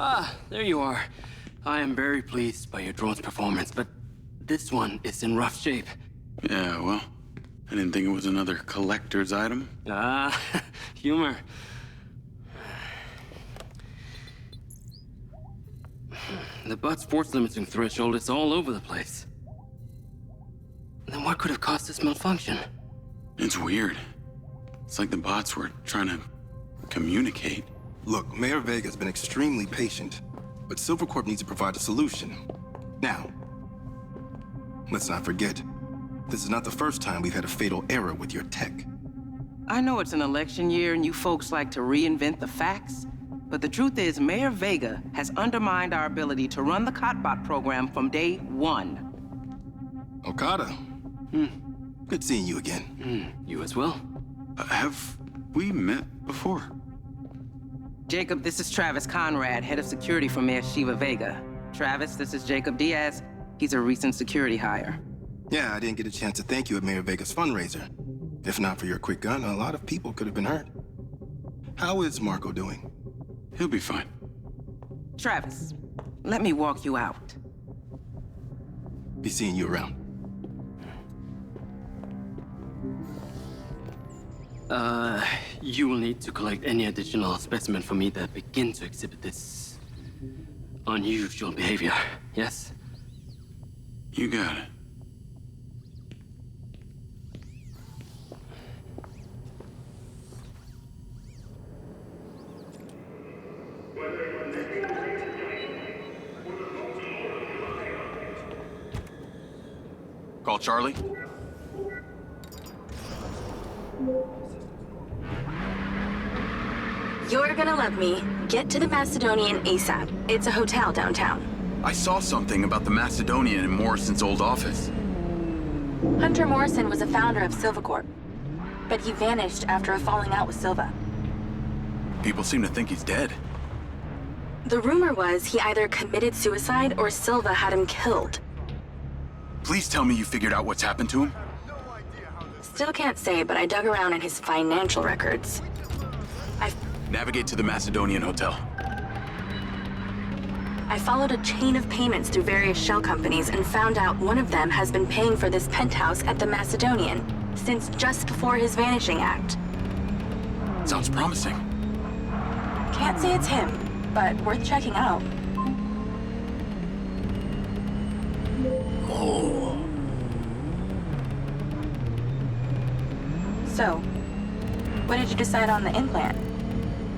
S7: Ah, there you are. I am very pleased by your drone's performance, but this one is in rough shape.
S1: Yeah, well, I didn't think it was another collector's item.
S7: Ah, humor. The butt's force limiting threshold is all over the place. Then what could have caused this malfunction?
S1: It's weird. It's like the bots were trying to communicate.
S9: Look, Mayor Vega's been extremely patient, but Silvercorp needs to provide a solution. Now, let's not forget, this is not the first time we've had a fatal error with your tech.
S4: I know it's an election year and you folks like to reinvent the facts, but the truth is Mayor Vega has undermined our ability to run the Cotbot program from day one.
S9: Okada. Good seeing you again.
S7: You as well.
S1: Have we met before?
S4: Jacob, this is Travis Conrad, head of security for Mayor Shiva Vega. Travis, this is Jacob Diaz. He's a recent security hire.
S9: Yeah, I didn't get a chance to thank you at Mayor Vega's fundraiser. If not for your quick gun, a lot of people could have been hurt. How is Marco doing?
S1: He'll be fine.
S4: Travis, let me walk you out.
S9: Be seeing you around.
S7: You will need to collect any additional specimen for me that begin to exhibit this unusual behavior, yes?
S1: You got it. Call Charlie.
S3: You're gonna love me. Get to the Macedonian ASAP. It's a hotel downtown.
S1: I saw something about the Macedonian in Morrison's old office.
S3: Hunter Morrison was a founder of Silvercorp, but he vanished after a falling out with Silva.
S1: People seem to think he's dead.
S3: The rumor was he either committed suicide or Silva had him killed.
S1: Please tell me you figured out what's happened to him.
S3: Still can't say, but I dug around in his financial records.
S1: Navigate to the Macedonian hotel.
S3: I followed a chain of payments through various shell companies and found out one of them has been paying for this penthouse at the Macedonian since just before his vanishing act.
S1: Sounds promising.
S3: Can't say it's him, but worth checking out. So, what did you decide on the implant?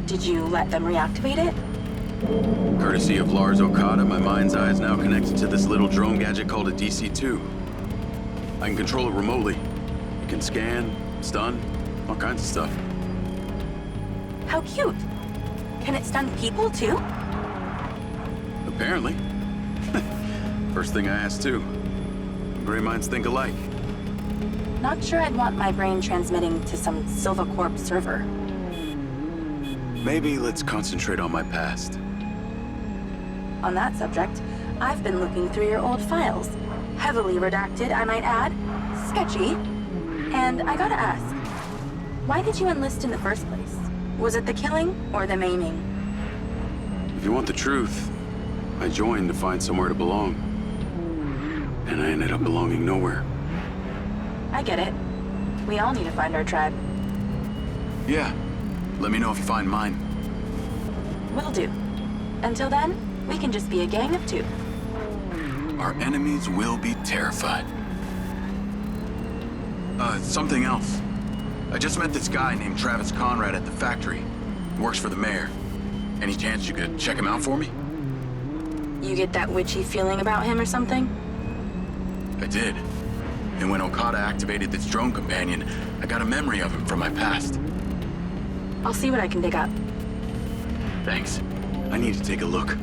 S3: Did you let them reactivate it?
S1: Courtesy of Lars Okada, my Mindseye is now connected to this little drone gadget called a DC-2. I can control it remotely. It can scan, stun, all kinds of stuff.
S3: How cute. Can it stun people too?
S1: Apparently. First thing I asked too. Gray minds think alike.
S3: Not sure I'd want my brain transmitting to some Silvercorp server.
S1: Maybe let's concentrate on my past.
S3: On that subject, I've been looking through your old files. Heavily redacted, I might add. Sketchy. And I gotta ask, why did you enlist in the first place? Was it the killing or the maiming?
S1: If you want the truth, I joined to find somewhere to belong. And I ended up belonging nowhere.
S3: I get it. We all need to find our tribe.
S1: Yeah. Let me know if you find mine.
S3: Will do. Until then, we can just be a gang of two.
S1: Our enemies will be terrified. Something else. I just met this guy named Travis Conrad at the factory. He works for the mayor. Any chance you could check him out for me?
S3: You get that witchy feeling about him or something?
S1: I did. And when Okada activated this drone companion, I got a memory of him from my past.
S3: I'll see what I can dig up.
S1: Thanks. I need to take a look.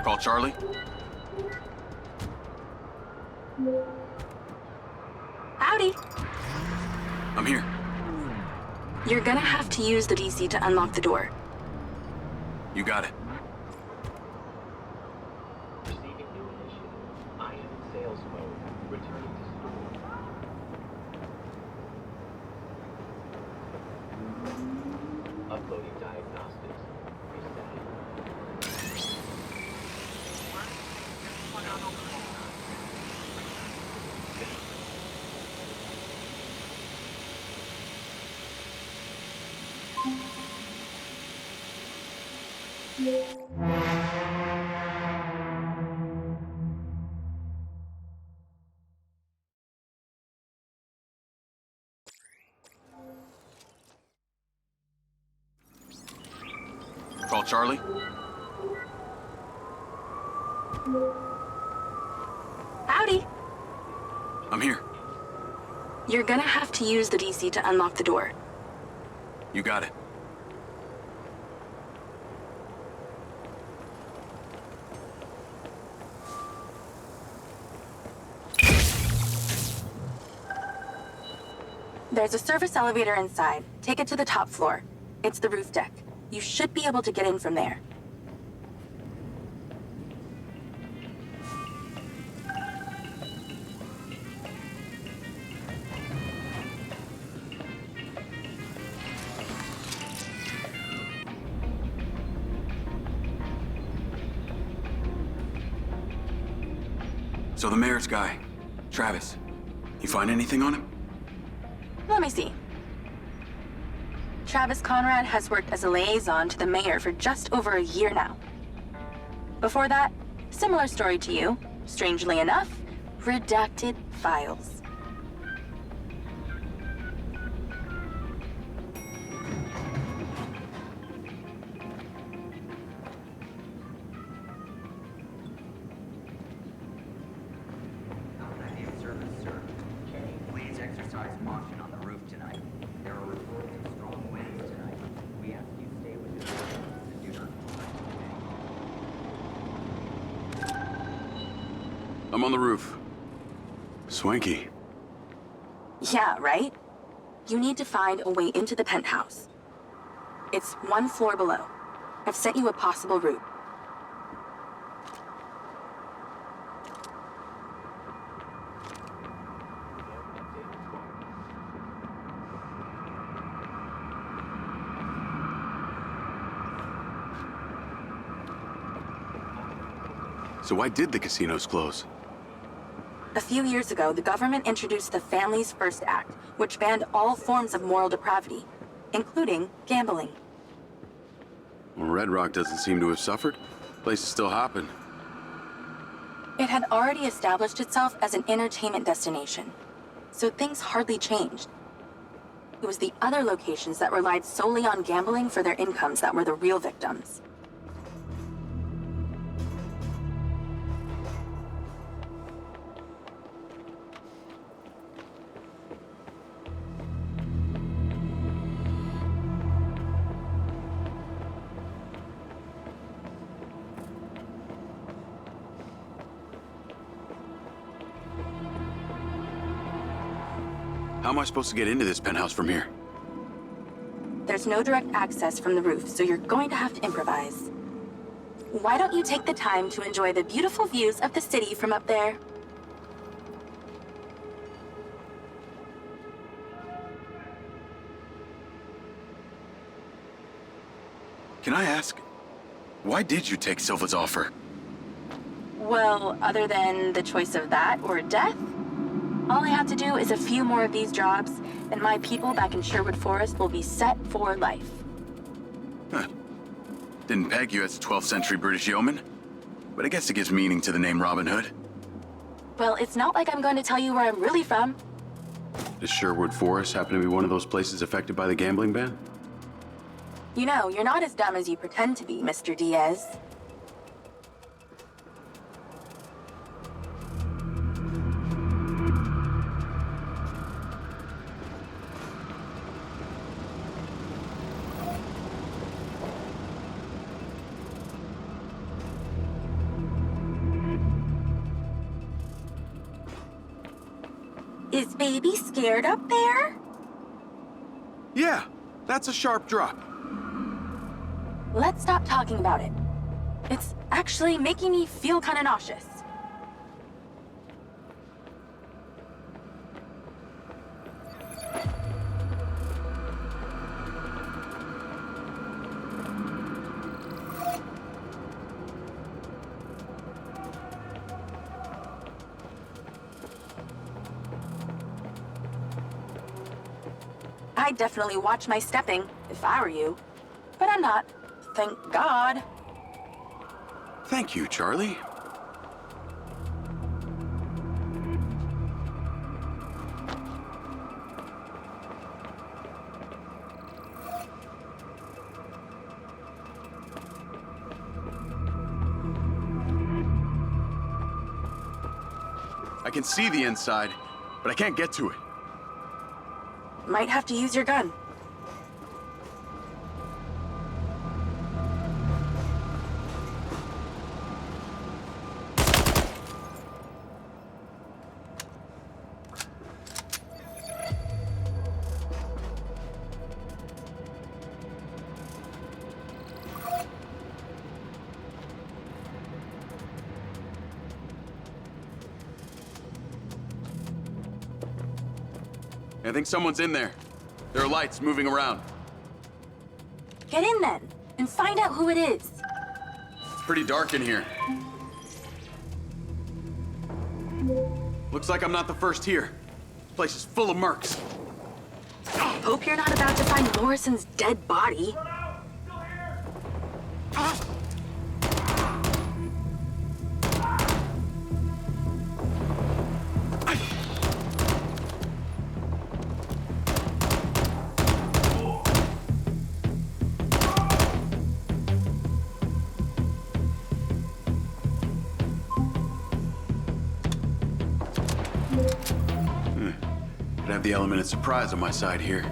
S1: Call Charlie.
S3: Howdy.
S1: I'm here.
S3: You're gonna have to use the DC to unlock the door.
S1: You got it.
S10: Receiving new initiative. I am in sales mode. Returning to store. Uploading diagnostics. Resetting.
S1: Call Charlie.
S3: Howdy.
S1: I'm here.
S3: You're gonna have to use the DC to unlock the door.
S1: You got it.
S3: There's a service elevator inside. Take it to the top floor. It's the roof deck. You should be able to get in from there.
S1: So the mayor's guy, Travis, you find anything on him?
S3: Let me see. Travis Conrad has worked as a liaison to the mayor for just over a year now. Before that, similar story to you. Strangely enough, redacted files.
S11: Service, sir. Kenny, please exercise caution on the roof tonight. There are reports of strong winds tonight. We ask you stay within the building and do not.
S1: I'm on the roof. Swanky.
S3: Yeah, right? You need to find a way into the penthouse. It's one floor below. I've sent you a possible route.
S1: So why did the casinos close?
S3: A few years ago, the government introduced the Families First Act, which banned all forms of moral depravity, including gambling.
S1: Well, Red Rock doesn't seem to have suffered. Place is still hopping.
S3: It had already established itself as an entertainment destination, so things hardly changed. It was the other locations that relied solely on gambling for their incomes that were the real victims.
S1: How am I supposed to get into this penthouse from here?
S3: There's no direct access from the roof, so you're going to have to improvise. Why don't you take the time to enjoy the beautiful views of the city from up there?
S1: Can I ask, why did you take Silva's offer?
S3: Well, other than the choice of that or death, all I have to do is a few more of these jobs, and my people back in Sherwood Forest will be set for life.
S1: Huh. Didn't peg you as a 12th century British yeoman, but I guess it gives meaning to the name Robin Hood.
S3: Well, it's not like I'm going to tell you where I'm really from.
S1: Does Sherwood Forest happen to be one of those places affected by the gambling ban?
S3: You know, you're not as dumb as you pretend to be, Mr. Diaz. Is baby scared up there?
S1: Yeah, that's a sharp drop.
S3: Let's stop talking about it. It's actually making me feel kind of nauseous. I'd definitely watch my stepping if I were you, but I'm not. Thank God.
S1: Thank you, Charlie. I can see the inside, but I can't get to it.
S3: Might have to use your gun.
S1: I think someone's in there. There are lights moving around.
S3: Get in then, and find out who it is.
S1: It's pretty dark in here. Looks like I'm not the first here. This place is full of mercs.
S3: Hope you're not about to find Morrison's dead body.
S1: I'd have the element of surprise on my side here.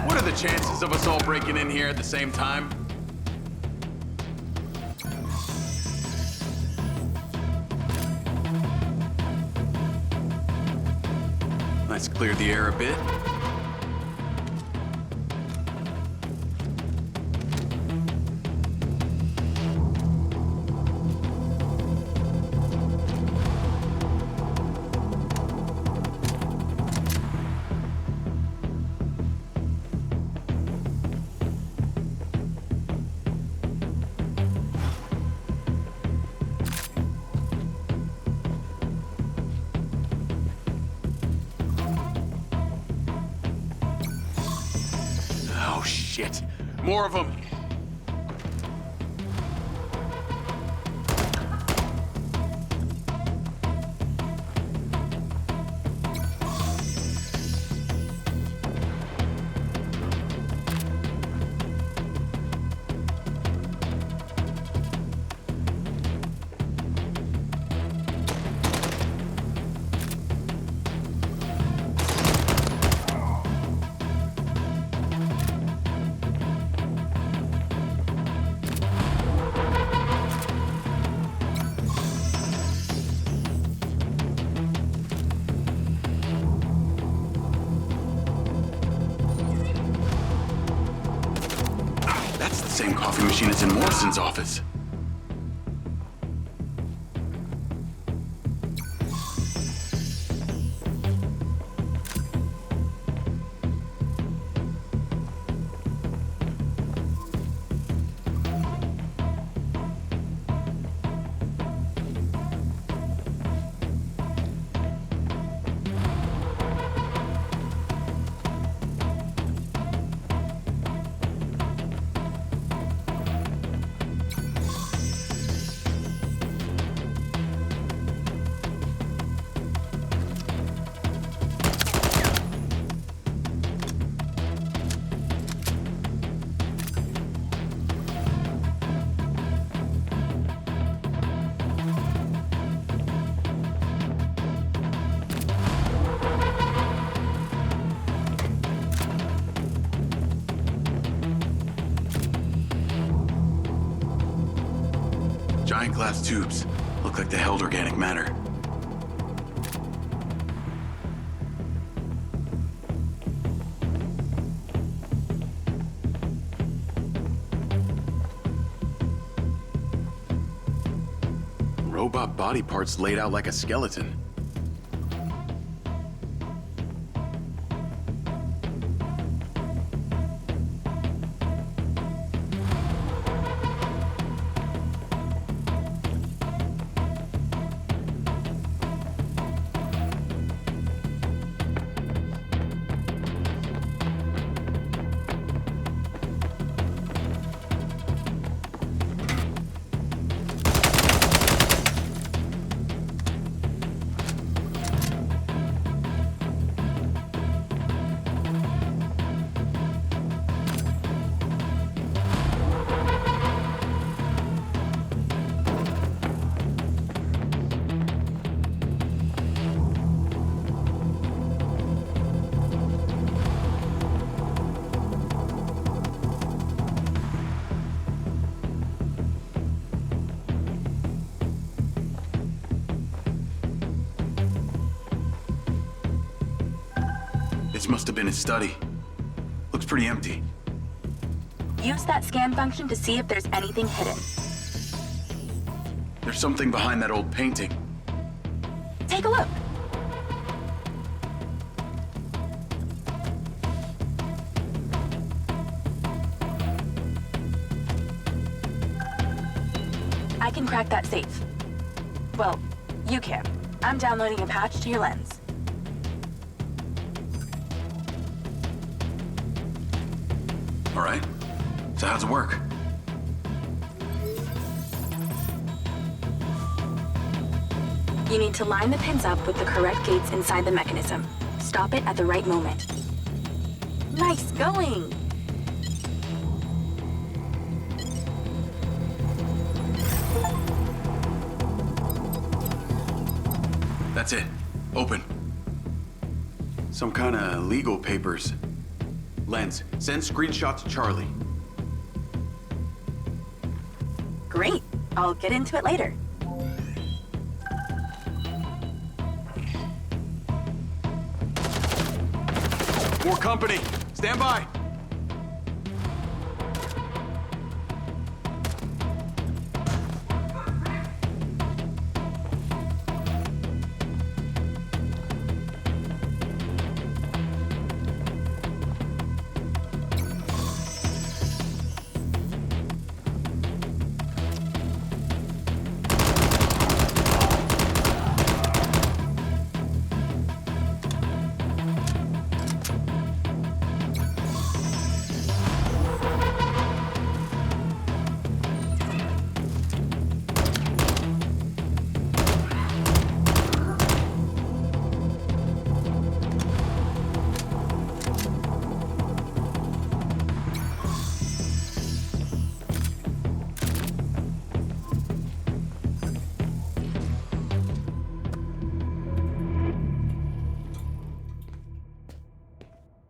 S1: What are the chances of us all breaking in here at the same time? Let's clear the air a bit. Oh, shit. More of them. That's the same coffee machine as in Morrison's office. Giant glass tubes. Look like they held organic matter. Robot body parts laid out like a skeleton. This must have been his study. Looks pretty empty.
S3: Use that scan function to see if there's anything hidden.
S1: There's something behind that old painting.
S3: Take a look. I can crack that safe. Well, you can. I'm downloading a patch to your lens.
S1: All right. So how's it work?
S3: You need to line the pins up with the correct gates inside the mechanism. Stop it at the right moment. Nice going!
S1: That's it. Open. Some kind of legal papers. Lens, send screenshot to Charlie.
S3: Great. I'll get into it later.
S1: More company. Stand by.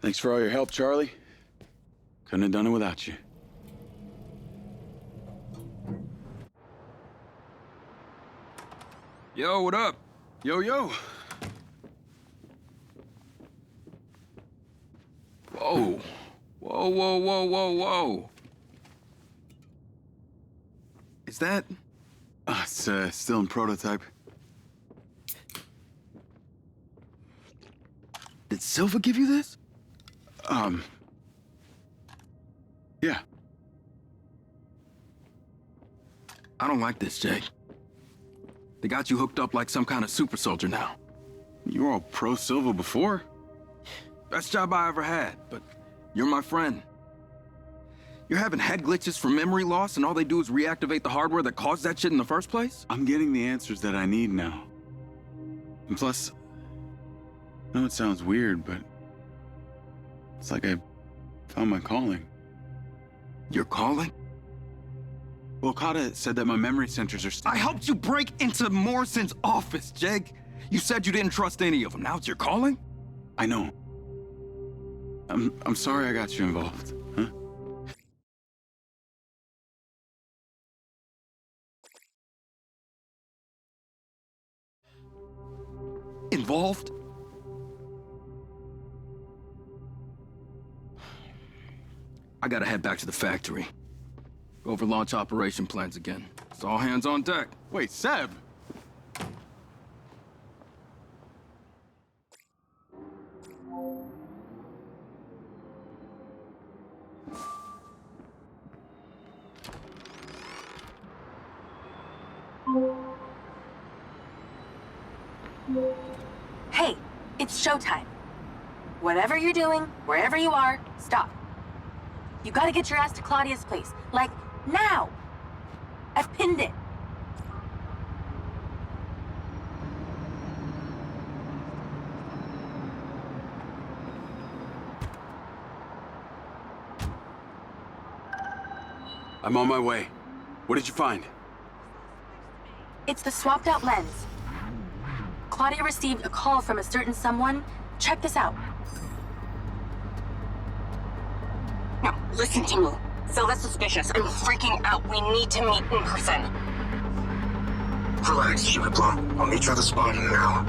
S1: Thanks for all your help, Charlie. Couldn't have done it without you.
S9: Yo, what up? Yo, yo. Whoa. Whoa, whoa, whoa, whoa, whoa. Is that...
S1: It's still in prototype.
S9: Did Silva give you this?
S1: Yeah.
S9: I don't like this, Jake. They got you hooked up like some kind of super soldier now.
S1: You were all pro-Silva before.
S9: Best job I ever had, but you're my friend. You're having head glitches from memory loss, and all they do is reactivate the hardware that caused that shit in the first place?
S1: I'm getting the answers that I need now. And plus, I know it sounds weird, but it's like I found my calling.
S9: Your calling?
S1: Well, Okada said that my memory centers are
S9: I helped you break into Morrison's office, Jake. You said you didn't trust any of them. Now it's your calling?
S1: I know. I'm sorry I got you involved, huh?
S9: involved? I gotta head back to the factory. Go over launch operation plans again. It's all hands on deck.
S1: Wait, Seb!
S3: Hey, it's showtime. Whatever you're doing, wherever you are, stop. You gotta get your ass to Claudia's place. Like, now! I've pinned it.
S1: I'm on my way. What did you find?
S3: It's the swapped out lens. Claudia received a call from a certain someone. Check this out.
S12: No, listen to me. Phil is suspicious. I'm freaking out. We need to meet in person.
S8: Relax, Sugar Plum. I'll meet you at the spot in an hour.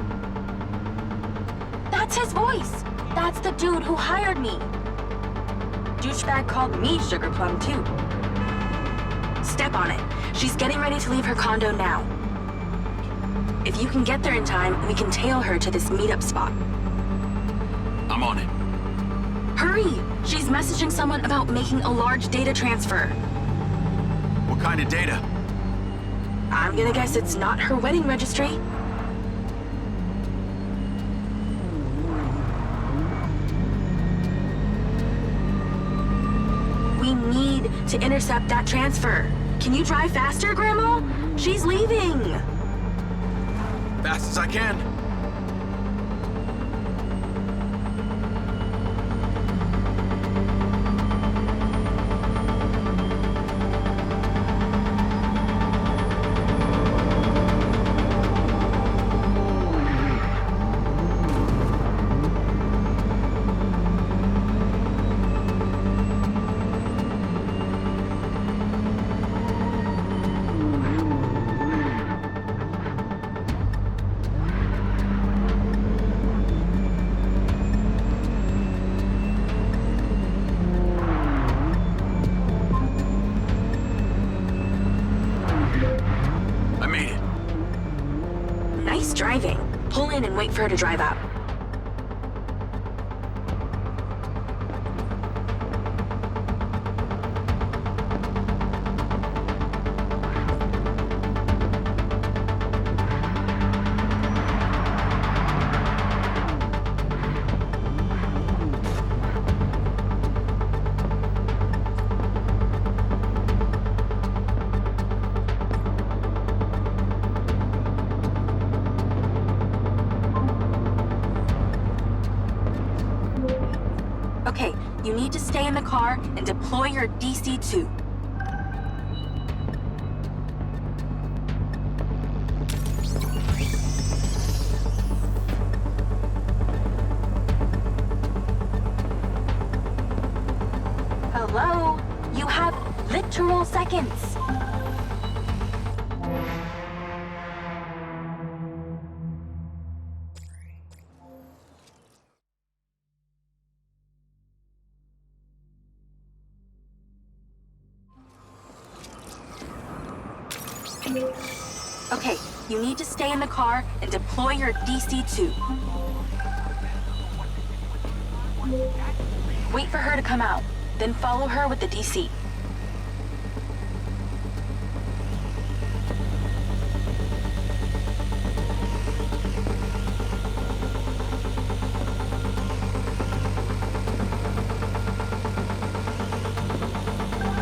S3: That's his voice. That's the dude who hired me. Douchebag called me Sugar Plum, too. Step on it. She's getting ready to leave her condo now. If you can get there in time, we can tail her to this meetup spot.
S1: I'm on it.
S3: Hurry! She's messaging someone about making a large data transfer.
S1: What kind of data?
S3: I'm gonna guess it's not her wedding registry. We need to intercept that transfer. Can you drive faster, Grandma? She's leaving.
S1: Fast as I can.
S3: Driving. Pull in and wait for her to drive out. Okay, you need to stay in the car and deploy your DC-2. Hello? You have literal seconds. Okay, you need to stay in the car and deploy your DC-2. Wait for her to come out, then follow her with the DC.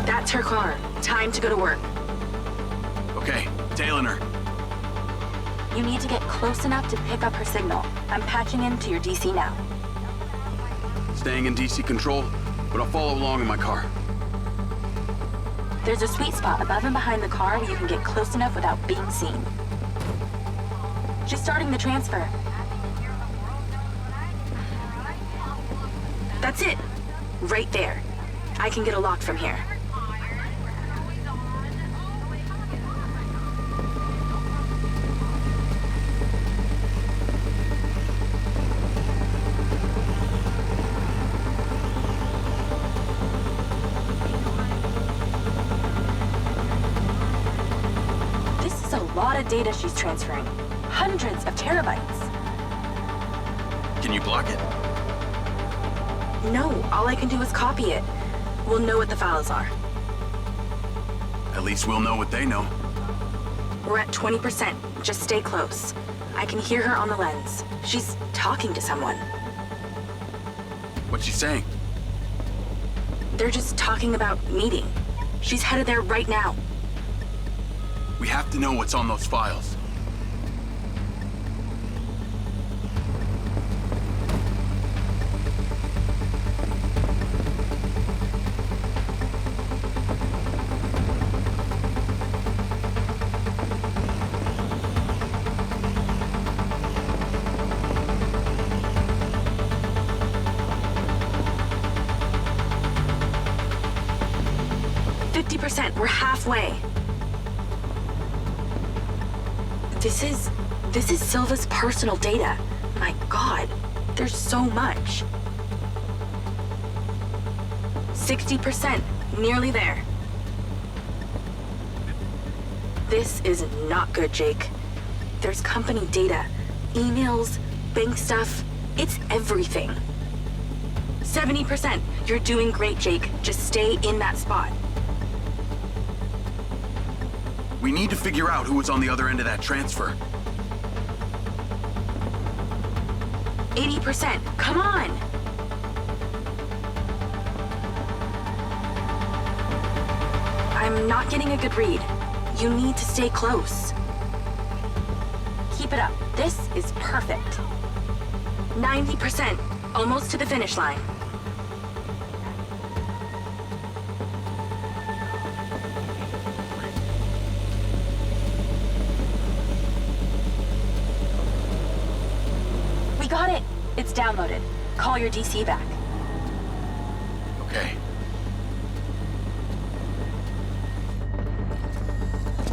S3: That's her car. Time to go to work.
S1: Okay, tailing her.
S3: You need to get close enough to pick up her signal. I'm patching into your DC now.
S1: Staying in DC control, but I'll follow along in my car.
S3: There's a sweet spot above and behind the car where you can get close enough without being seen. She's starting the transfer. That's it. Right there. I can get a lock from here. of data she's transferring. Hundreds of terabytes.
S1: Can you block it?
S3: No, all I can do is copy it. We'll know what the files are.
S1: At least we'll know what they know.
S3: We're at 20%. Just stay close. I can hear her on the lens. She's talking to someone.
S1: What's she saying?
S3: They're just talking about meeting. She's headed there right now.
S1: We have to know what's on those files.
S3: We're halfway. This is Silva's personal data. My God, there's so much. 60%, nearly there. This is not good, Jake. There's company data, emails, bank stuff. It's everything. 70%. You're doing great, Jake. Just stay in that spot.
S1: We need to figure out who was on the other end of that transfer.
S3: 80%. Come on! I'm not getting a good read. You need to stay close. Keep it up. This is perfect. 90%. Almost to the finish line. We got it! It's downloaded. Call your DC back.
S1: Okay.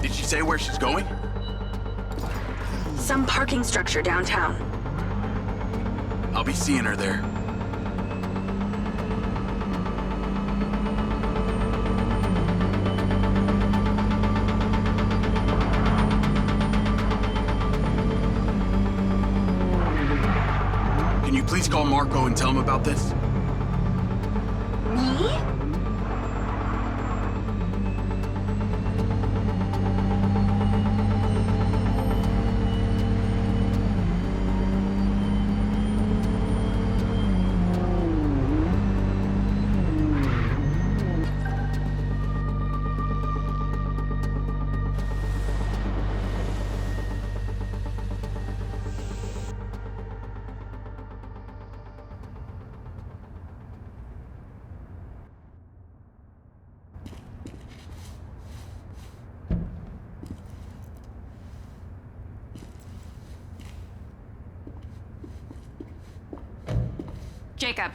S1: Did she say where she's going?
S3: Some parking structure downtown.
S1: I'll be seeing her there. Can you please call Marco and tell him about this?
S3: Me?
S13: Jacob.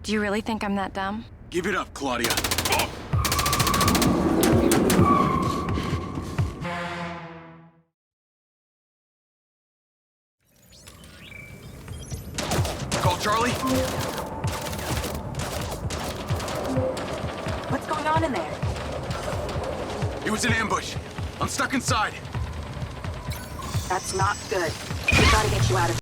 S13: Do you really think I'm that dumb?
S1: Give it up, Claudia. Oh! Call Charlie?
S3: What's going on in there?
S1: It was an ambush. I'm stuck inside.
S3: That's not good. We gotta get you out of here.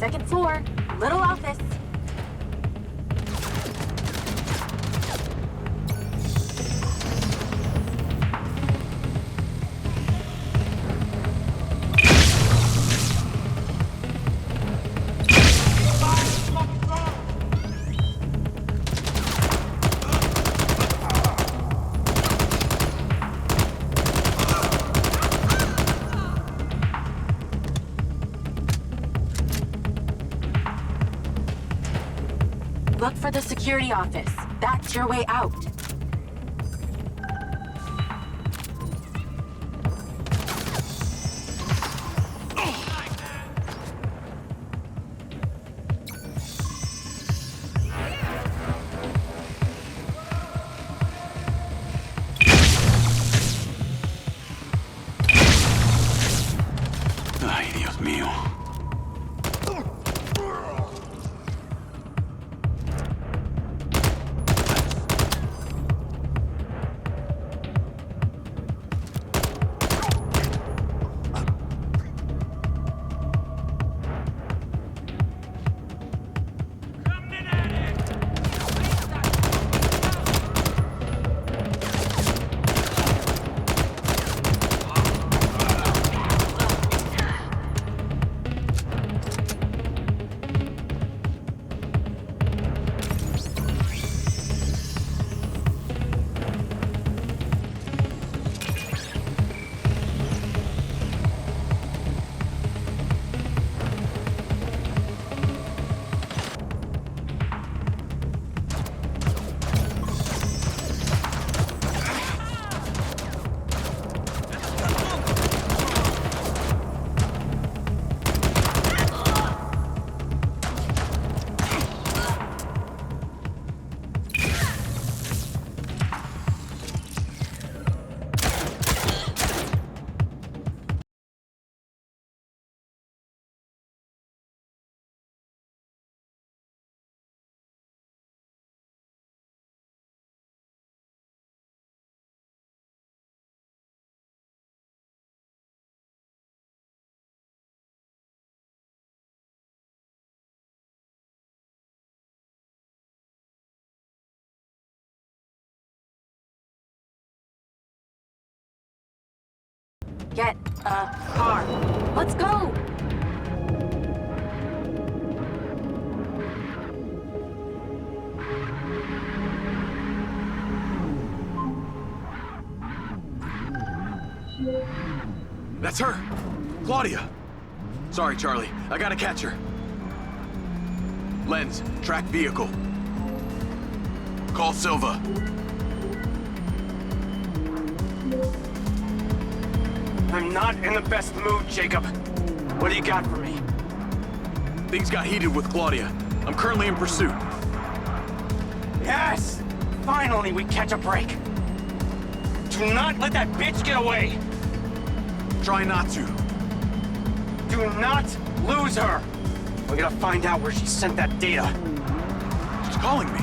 S3: Second floor, little office. Look for the security office. That's your way out.
S1: Ay, Dios mío. Get a car. Let's go! That's her! Claudia! Sorry, Charlie. I gotta catch her. Lens, track vehicle. Call Silva.
S2: I'm not in the best mood, Jacob. What do you got for me?
S1: Things got heated with Claudia. I'm currently in pursuit.
S2: Yes! Finally, we catch a break. Do not let that bitch get away!
S1: Try not to.
S2: Do not lose her! We gotta find out where she sent that data.
S1: She's calling me.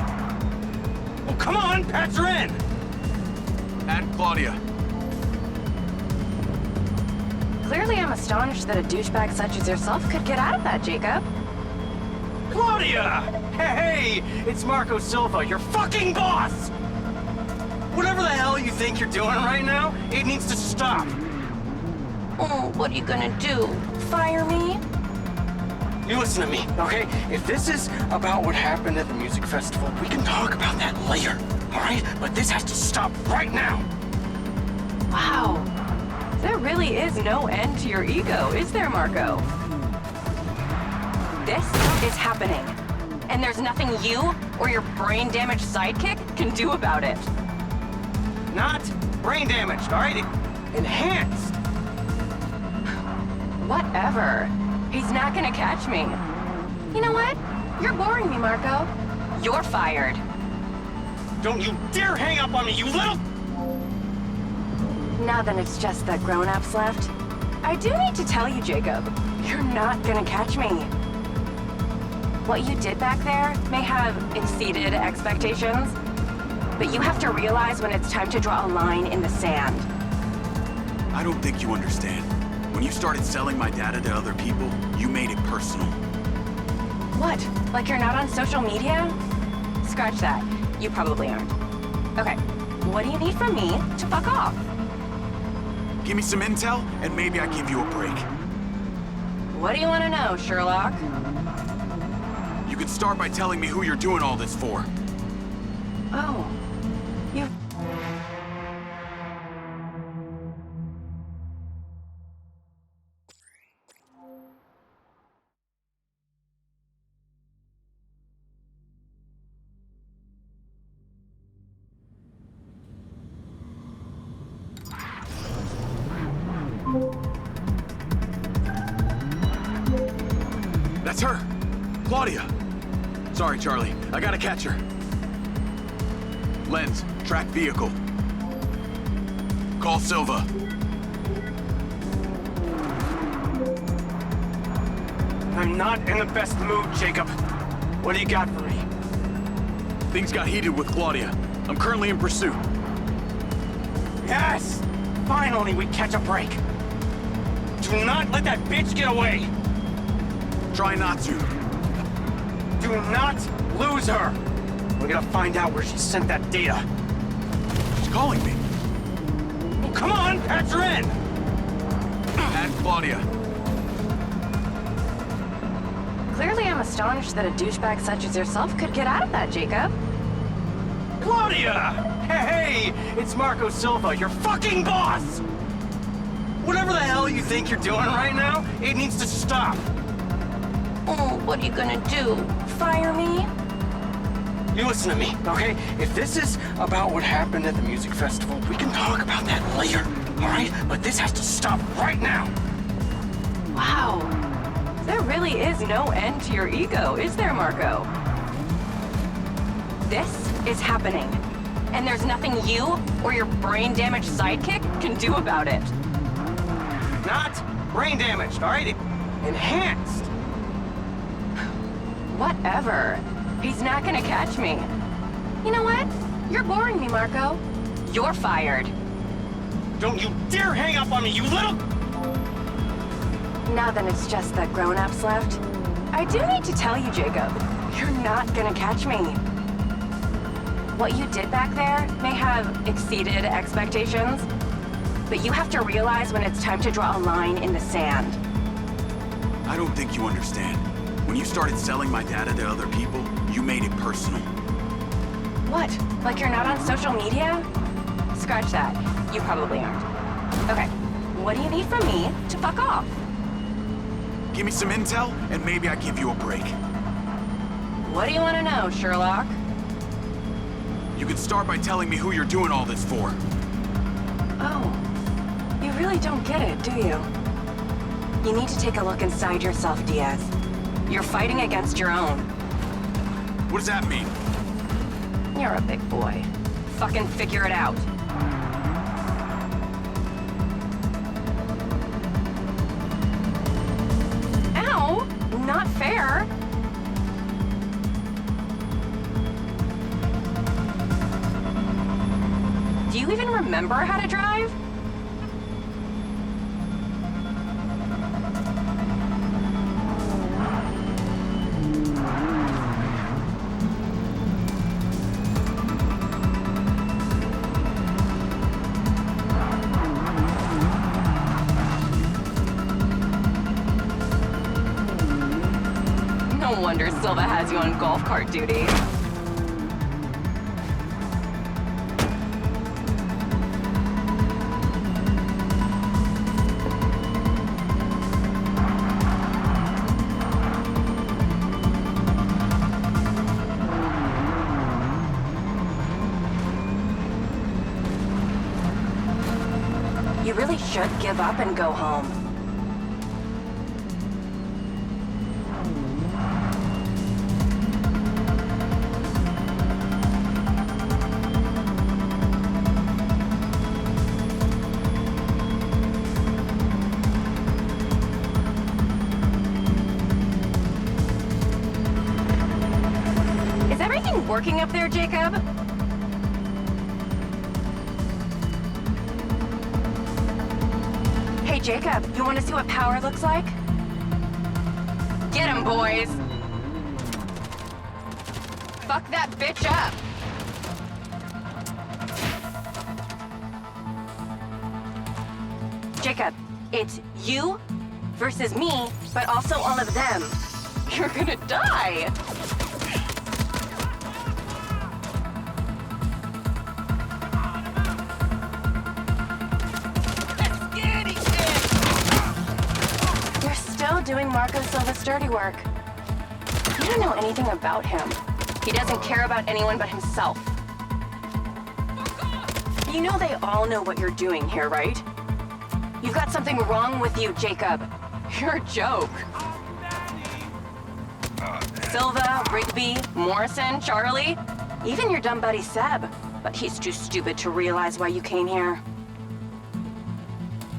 S2: Well, come on, patch her in!
S1: Add Claudia.
S13: Clearly, I'm astonished that a douchebag such as yourself could get out of that, Jacob.
S2: Claudia! Hey, it's Marco Silva, your fucking boss! Whatever the hell you think you're doing right now, it needs to stop.
S3: Oh, what are you gonna do? Fire me?
S2: You listen to me, okay? If this is about what happened at the music festival, we can talk about that later, all right? But this has to stop right now.
S13: Wow. There really is no end to your ego, is there, Marco? This is happening. And there's nothing you or your brain-damaged sidekick can do about it.
S2: Not brain damaged, all right? Enhanced.
S13: Whatever. He's not gonna catch me. You know what? You're boring me, Marco. You're fired.
S2: Don't you dare hang up on me, you little...
S13: Now that it's just the grown-ups left, I do need to tell you, Jacob, you're not gonna catch me. What you did back there may have exceeded expectations, but you have to realize when it's time to draw a line in the sand.
S1: I don't think you understand. When you started selling my data to other people, you made it personal.
S13: What? Like you're not on social media? Scratch that. You probably aren't. Okay, what do you need from me to fuck off?
S1: Give me some intel, and maybe I give you a break.
S13: What do you want to know, Sherlock?
S1: You could start by telling me who you're doing all this for.
S13: Oh, you...
S1: That's her! Claudia! Sorry, Charlie. I gotta catch her. Lens, track vehicle. Call Silva.
S2: I'm not in the best mood, Jacob. What do you got for me?
S1: Things got heated with Claudia. I'm currently in pursuit.
S2: Yes! Finally, we catch a break. Do not let that bitch get away!
S1: Try not to.
S2: Do not lose her! We're gonna find out where she sent that data.
S1: She's calling me.
S2: Well, come on, patch her in!
S1: And Claudia.
S13: Clearly I'm astonished that a douchebag such as yourself could get out of that, Jacob.
S2: Claudia! Hey, it's Marco Silva, your fucking boss! Whatever the hell you think you're doing right now, it needs to stop.
S13: Oh, what are you gonna do? Fire me?
S2: You listen to me, okay? If this is about what happened at the music festival, we can talk about that later, all right? But this has to stop right now.
S13: Wow. There really is no end to your ego, is there, Marco? This is happening. And there's nothing you or your brain-damaged sidekick can do about it.
S2: Not brain damaged, all right? Enhanced.
S13: Whatever. He's not gonna catch me. You know what? You're boring me, Marco. You're fired.
S2: Don't you dare hang up on me, you little...
S13: Now then it's just the grown-ups left. I do need to tell you, Jacob, you're not gonna catch me. What you did back there may have exceeded expectations, but you have to realize when it's time to draw a line in the sand.
S1: I don't think you understand. When you started selling my data to other people, you made it personal.
S13: What? Like you're not on social media? Scratch that. You probably aren't. Okay, what do you need from me to fuck off?
S1: Give me some intel, and maybe I give you a break.
S13: What do you want to know, Sherlock?
S1: You could start by telling me who you're doing all this for.
S13: Oh, you really don't get it, do you? You need to take a look inside yourself, Diaz. You're fighting against your own.
S1: What does that mean?
S13: You're a big boy. Fucking figure it out. Ow! Not fair. Do you even remember how to drive? No wonder Silva has you on golf cart duty. You really should give up and go home. Is everything working up there, Jacob? Hey, Jacob, you want to see what power looks like? Get him, boys! fuck that bitch up. Jacob, it's you versus me, but also all of them. You're gonna die. You're still doing Marco Silva's dirty work. You don't know anything about him. He doesn't care about anyone but himself. You know they all know what you're doing here, right? You've got something wrong with you, Jacob. You're a joke. Silva, Rigby, Morrison, Charlie, even your dumb buddy Seb. But he's too stupid to realize why you came here.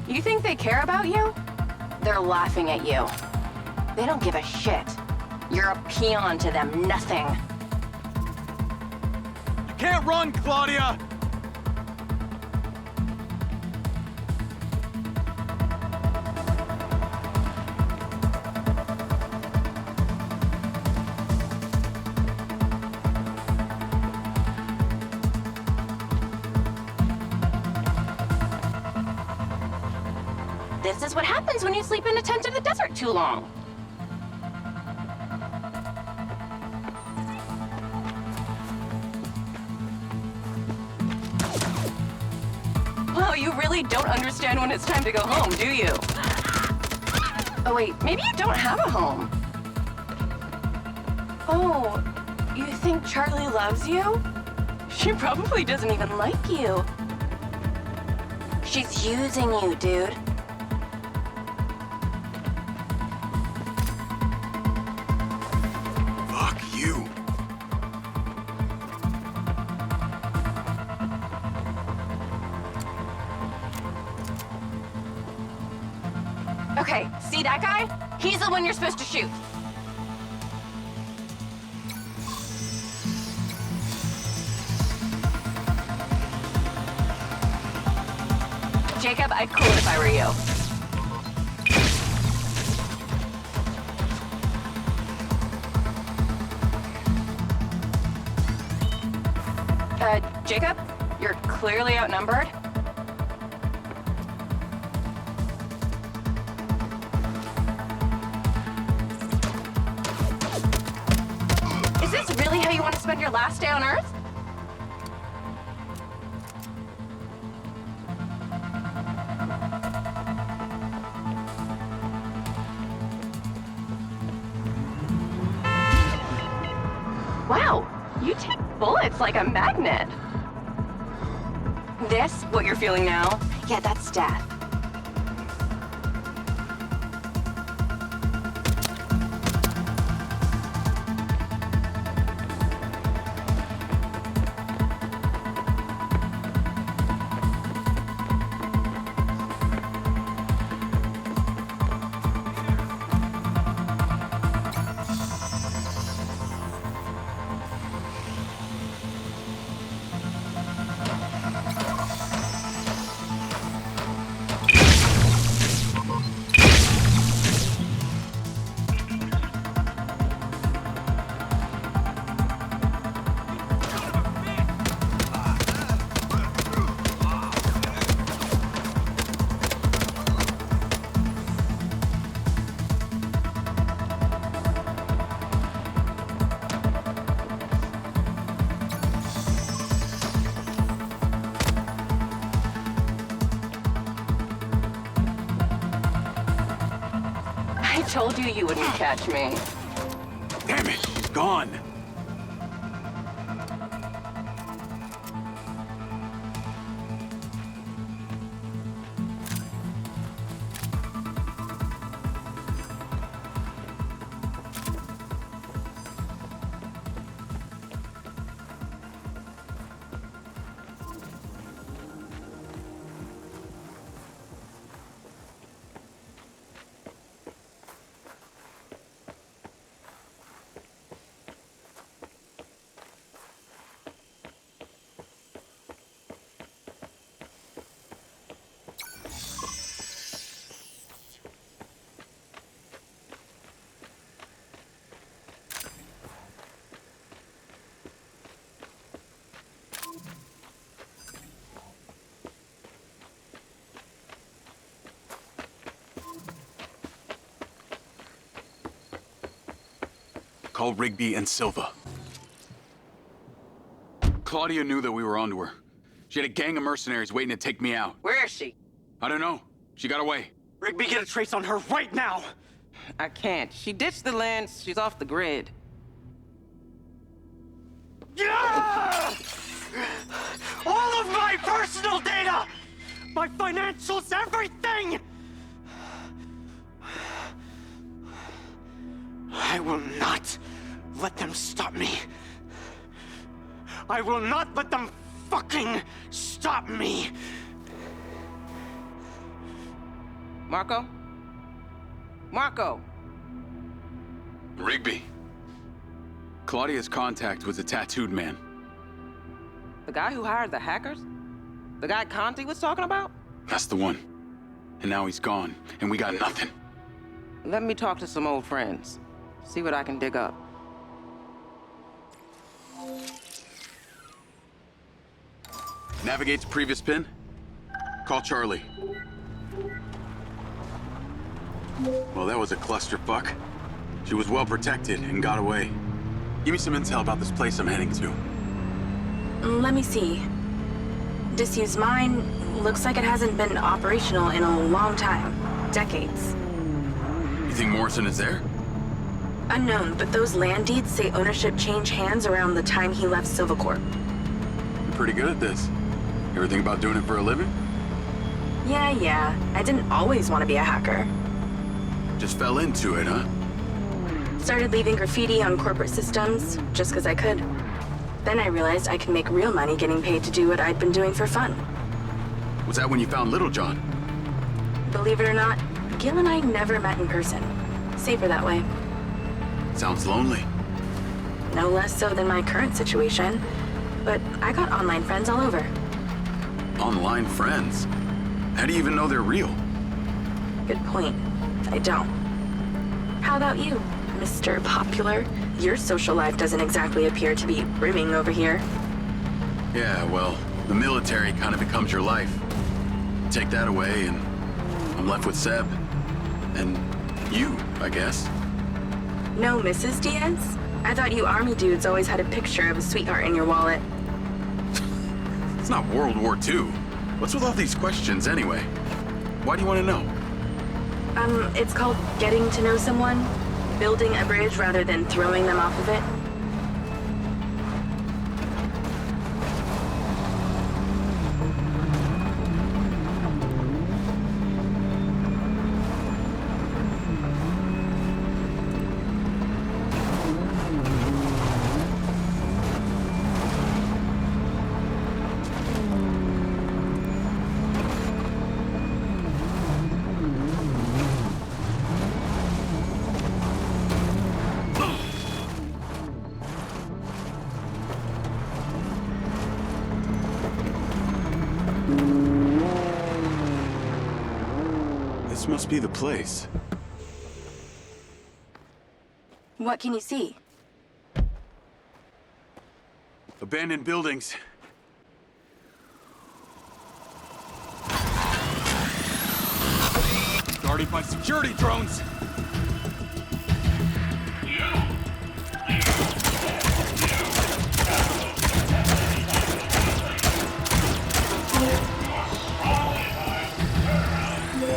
S13: You think they care about you? They're laughing at you. They don't give a shit. You're a peon to them, nothing.
S5: You can't run, Claudia!
S13: This is what happens when you sleep in a tent in the desert too long. Wow, you really don't understand when it's time to go home, do you? Oh wait, maybe you don't have a home. Oh, you think Charlie loves you? She probably doesn't even like you. She's using you, dude.
S1: Fuck you.
S13: Okay, see that guy? He's the one you're supposed to shoot. Jacob, I'd cool it if I were you. Jacob, you're clearly outnumbered. Is this really how you want to spend your last day on Earth? Wow, you take bullets like a magnet. This, what you're feeling now, yeah, that's death. I told you you wouldn't catch me.
S1: Damn it, he's gone. call Rigby and Silva. Claudia knew that we were onto her. She had a gang of mercenaries waiting to take me out.
S4: Where is she?
S1: I don't know. She got away.
S2: Rigby, get a trace on her right now!
S4: I can't. She ditched the lens. She's off the grid.
S2: Yeah! All of my personal data! My financials, everything! I will not let them stop me. I will not let them fucking stop me!
S4: Marco? Marco!
S1: Rigby. Claudia's contact was a tattooed man.
S4: The guy who hired the hackers? The guy Conti was talking about?
S1: That's the one. And now he's gone, and we got nothing.
S4: Let me talk to some old friends. See what I can dig up.
S1: Navigate to previous pin. Call Charlie. Well, that was a clusterfuck. She was well protected and got away. Give me some intel about this place I'm heading to.
S3: Let me see. Disused mine. Looks like it hasn't been operational in a long time. Decades.
S1: You think Morrison is there?
S3: Unknown, but those land deeds say ownership changed hands around the time he left Silvercorp.
S1: You're pretty good at this. You ever think about doing it for a living?
S3: Yeah. I didn't always want to be a hacker.
S1: Just fell into it, huh?
S3: Started leaving graffiti on corporate systems, just because I could. Then I realized I could make real money getting paid to do what I'd been doing for fun.
S1: Was that when you found Littlejohn?
S3: Believe it or not, Gil and I never met in person. Safer that way.
S1: Sounds lonely.
S3: No less so than my current situation. But I got online friends all over.
S1: Online friends? How do you even know they're real?
S3: Good point. I don't. How about you, Mr. Popular? Your social life doesn't exactly appear to be brimming over here.
S1: Yeah, well, the military kind of becomes your life. Take that away and I'm left with Seb. And you, I guess.
S3: No Mrs. Diaz? I thought you army dudes always had a picture of a sweetheart in your wallet.
S1: It's not World War II. What's with all these questions anyway? Why do you want to know?
S3: It's called getting to know someone. Building a bridge rather than throwing them off of it.
S1: This must be the place.
S3: What can you see?
S1: Abandoned buildings.
S5: Guarded by security drones!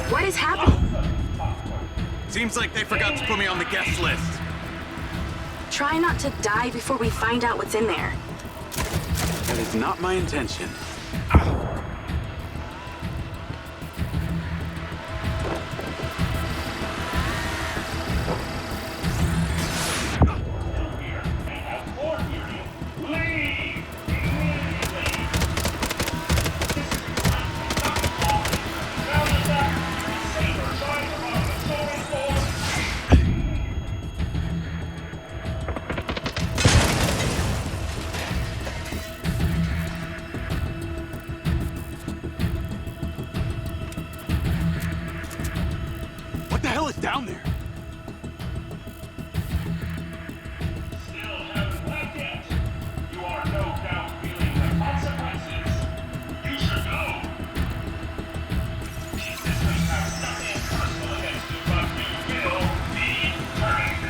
S3: What is happening?
S5: Seems like they forgot to put me on the guest list.
S3: Try not to die before we find out what's in there.
S1: That is not my intention.
S5: What the hell is down there?
S14: Still haven't left yet. You are no doubt feeling the consequences. You should know. These systems have nothing personal against you, but you will be turned.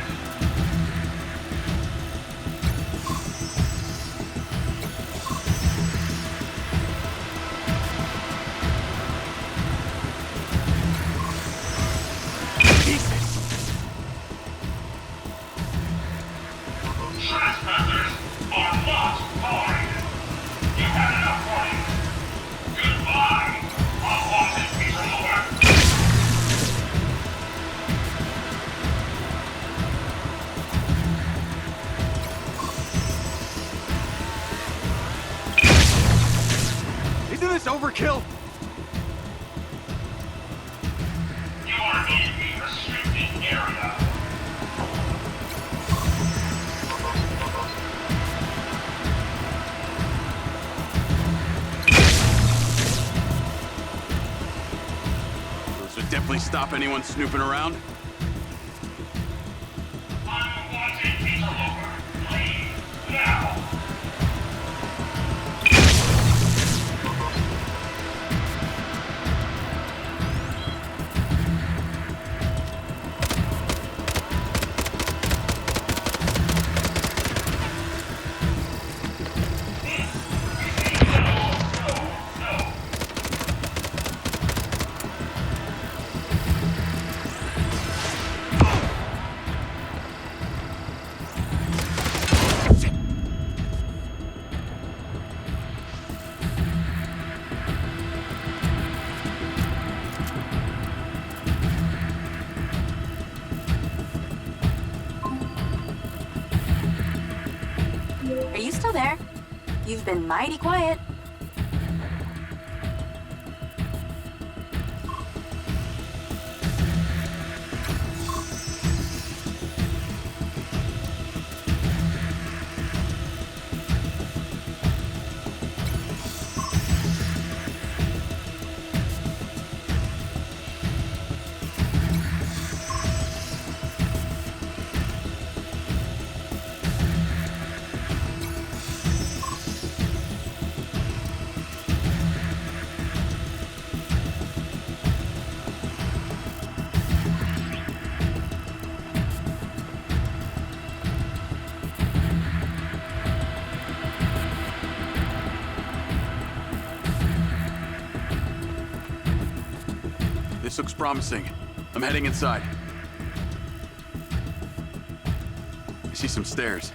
S5: kill?
S14: You are in the restricted area.
S1: Those should definitely stop anyone snooping around.
S14: Unwanted interloper. Leave now.
S3: Are you still there? You've been mighty quiet.
S1: This looks promising. I'm heading inside. I see some stairs.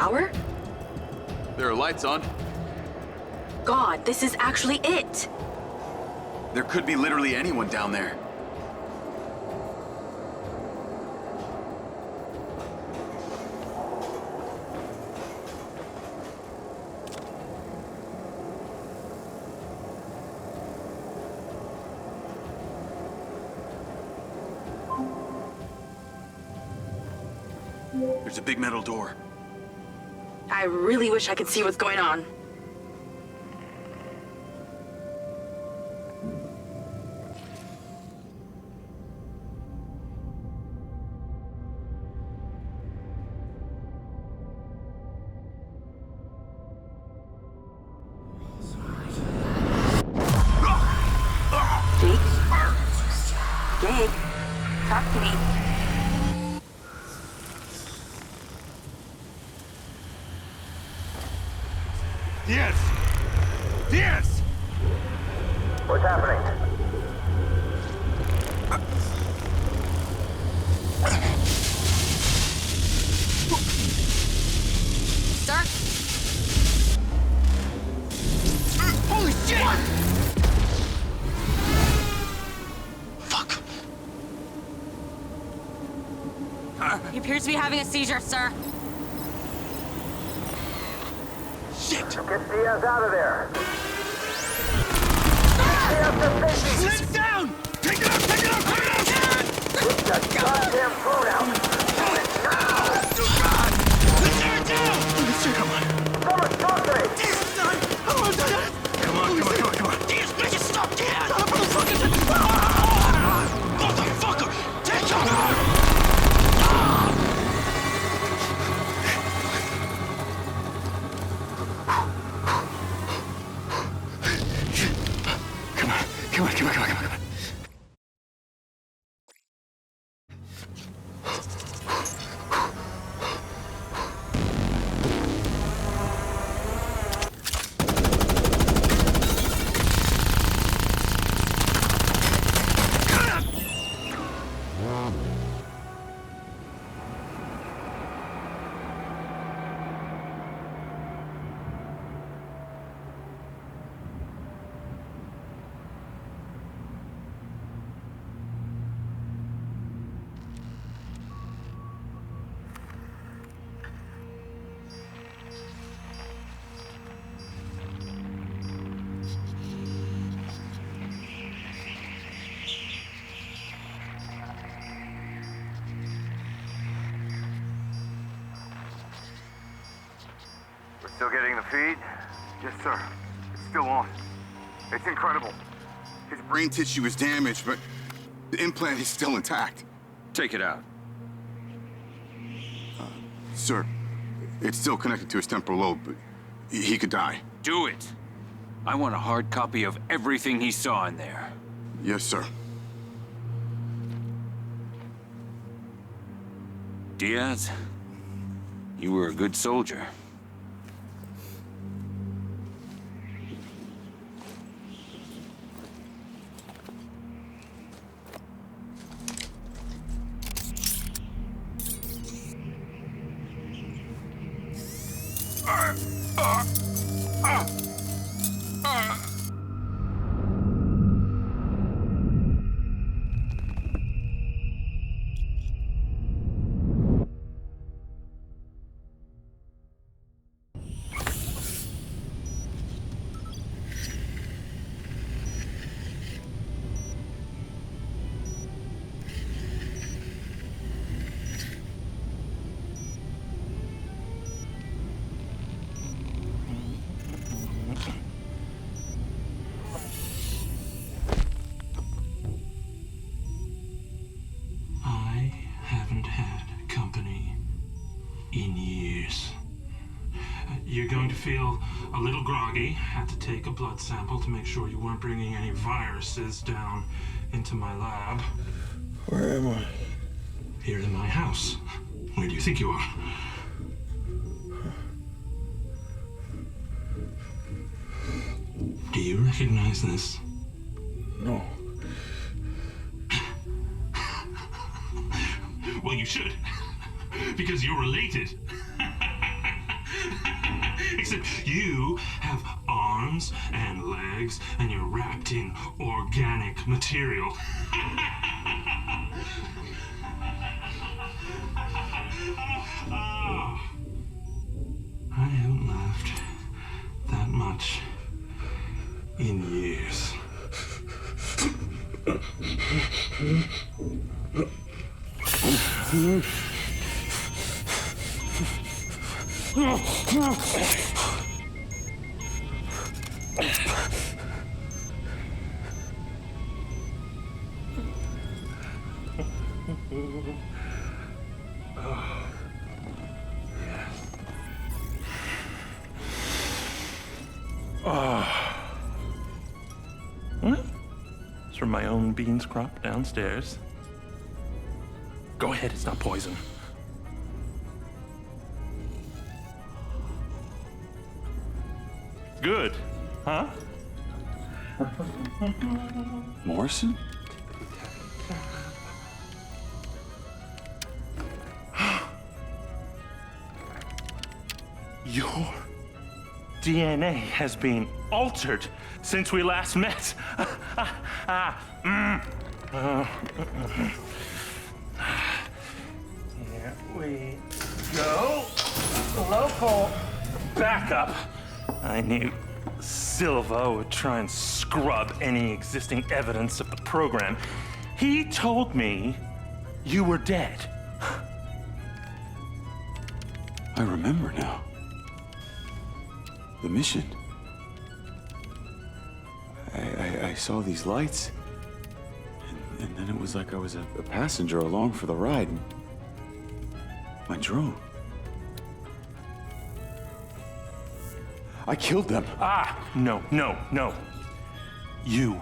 S6: power?
S1: There are lights on.
S6: God, this is actually it!
S1: There could be literally anyone down there. There's a big metal door.
S6: I really wish I could see what's going on.
S3: Jake, talk to me.
S5: Yes! Yes!
S15: What's happening?
S6: Sir?
S5: Holy shit!
S8: Fuck.
S6: He appears to be having a seizure, sir.
S8: Shit!
S15: Get Diaz out of there.
S5: Slip down! Take it out! Take it out! Take it out!
S15: Put that goddamn phone out. Do it now.
S5: Let's tear it down! Come on.
S15: Someone talk to me.
S5: Come on, come on, come on, come on, come on.
S8: Diaz, make it stop, Diaz!
S5: Motherfucker! Take cover! Come on.
S15: Still getting the feed?
S9: Yes, sir. It's still on. It's incredible. His brain tissue is damaged, but the implant is still intact.
S5: Take it out.
S9: Sir, it's still connected to his temporal lobe, but he could die.
S5: Do it. I want a hard copy of everything he saw in there.
S9: Yes, sir.
S5: Diaz, you were a good soldier.
S16: You're going to feel a little groggy. Had to take a blood sample to make sure you weren't bringing any viruses down into my lab.
S9: Where am I?
S16: Here in my house. Where do you think you are? Do you recognize this?
S9: No.
S16: Well, you should. Because you're related. except you have arms and legs, and you're wrapped in organic material. I haven't laughed that much in years.
S17: It's from my own beans crop downstairs. Go ahead, it's not poison. Good, huh?
S1: Morrison?
S17: Your DNA has been altered since we last met. Here we go. Local backup. I knew Silva would try and scrub any existing evidence of the program. He told me you were dead.
S1: I remember now. The mission. I saw these lights, and then it was like I was a passenger along for the ride. My drone. I killed them.
S17: No. You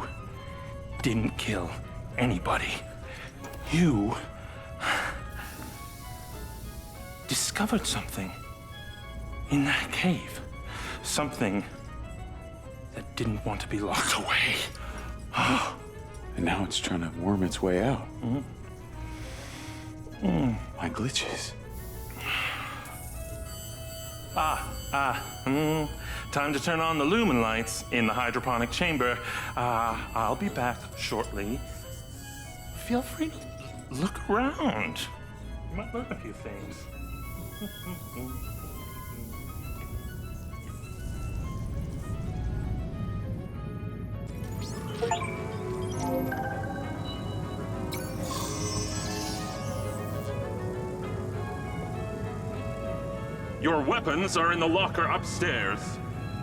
S17: didn't kill anybody. You discovered something in that cave. Something that didn't want to be locked away.
S1: And now it's trying to worm its way out. My glitches.
S17: Time to turn on the lumen lights in the hydroponic chamber. I'll be back shortly. Feel free to look around. You might learn a few things.
S18: Your weapons are in the locker upstairs,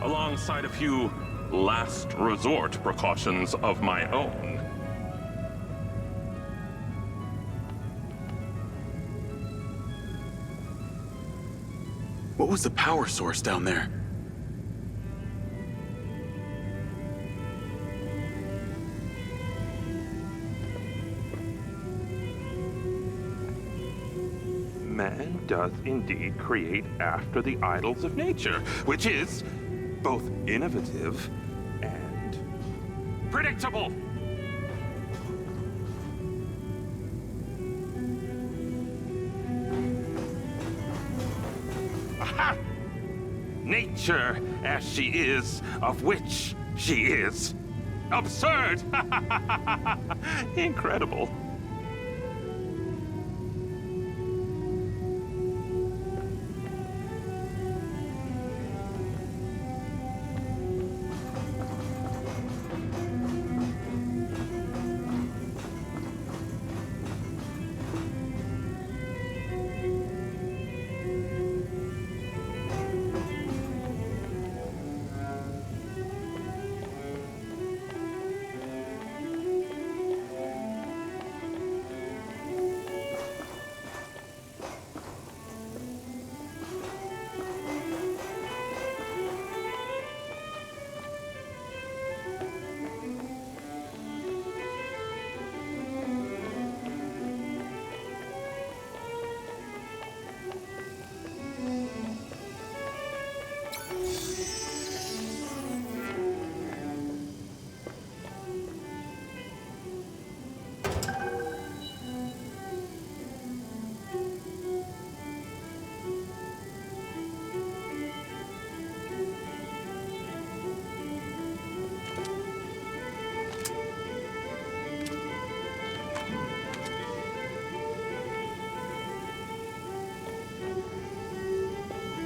S18: alongside a few last resort precautions of my own.
S1: What was the power source down there?
S18: Man does indeed create after the idols of nature, which is both innovative and predictable. Aha! Nature as she is, of which she is. Absurd! Incredible.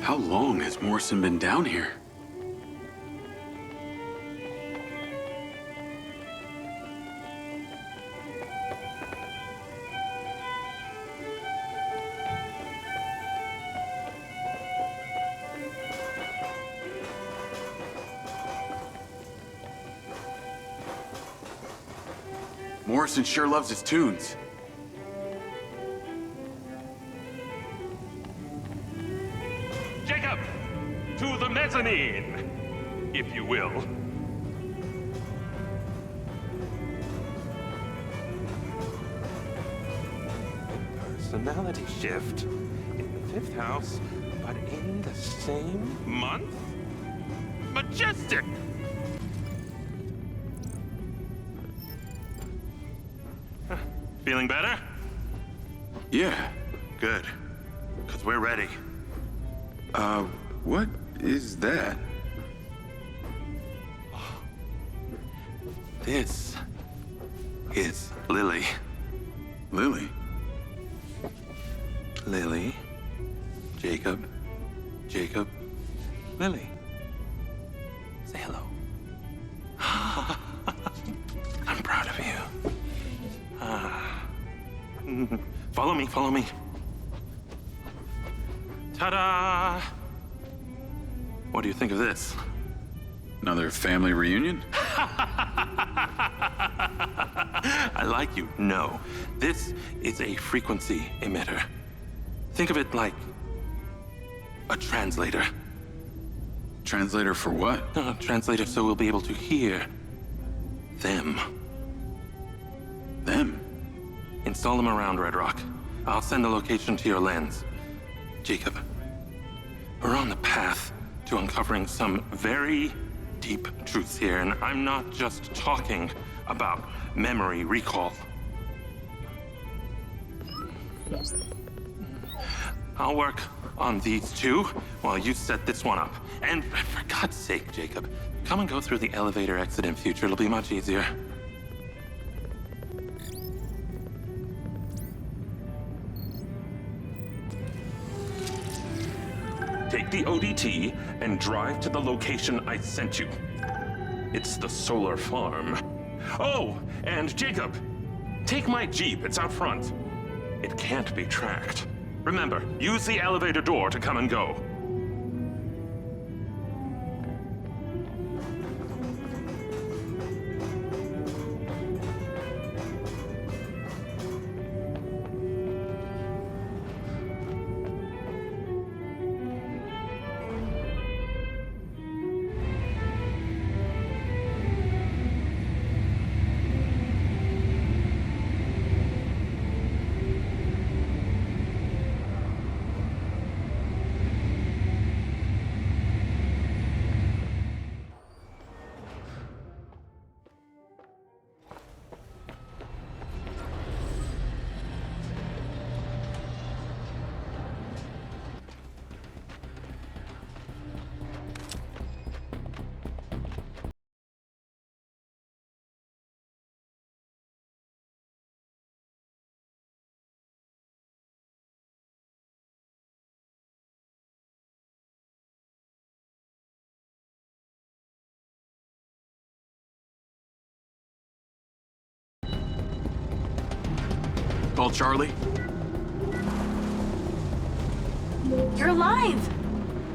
S1: How long has Morrison been down here? Morrison sure loves his tunes.
S18: Jacob! To the mezzanine, if you will. Personality shift in the 5th house, but in the same month? Majestic! Feeling better?
S1: Yeah.
S18: Good. Because we're ready.
S1: What is that?
S18: This is Lily.
S1: Lily?
S18: Lily. Jacob. Jacob. Lily. Say hello. I'm proud of you. Follow me, follow me. Ta-da! What do you think of this?
S1: Another family reunion?
S18: I like you. No. This is a frequency emitter. Think of it like a translator.
S1: Translator for what?
S18: Translator so we'll be able to hear them.
S1: Them?
S18: Install them around Red Rock. I'll send the location to your lens. Jacob, we're on the path to uncovering some very deep truths here, and I'm not just talking about memory recall. I'll work on these two while you set this one up. And for God's sake, Jacob, come and go through the elevator exit in future. It'll be much easier. Take the ODT and drive to the location I sent you. It's the solar farm. Oh, and Jacob, take my Jeep. It's out front. It can't be tracked. Remember, use the elevator door to come and go.
S1: Call Charlie.
S3: You're alive!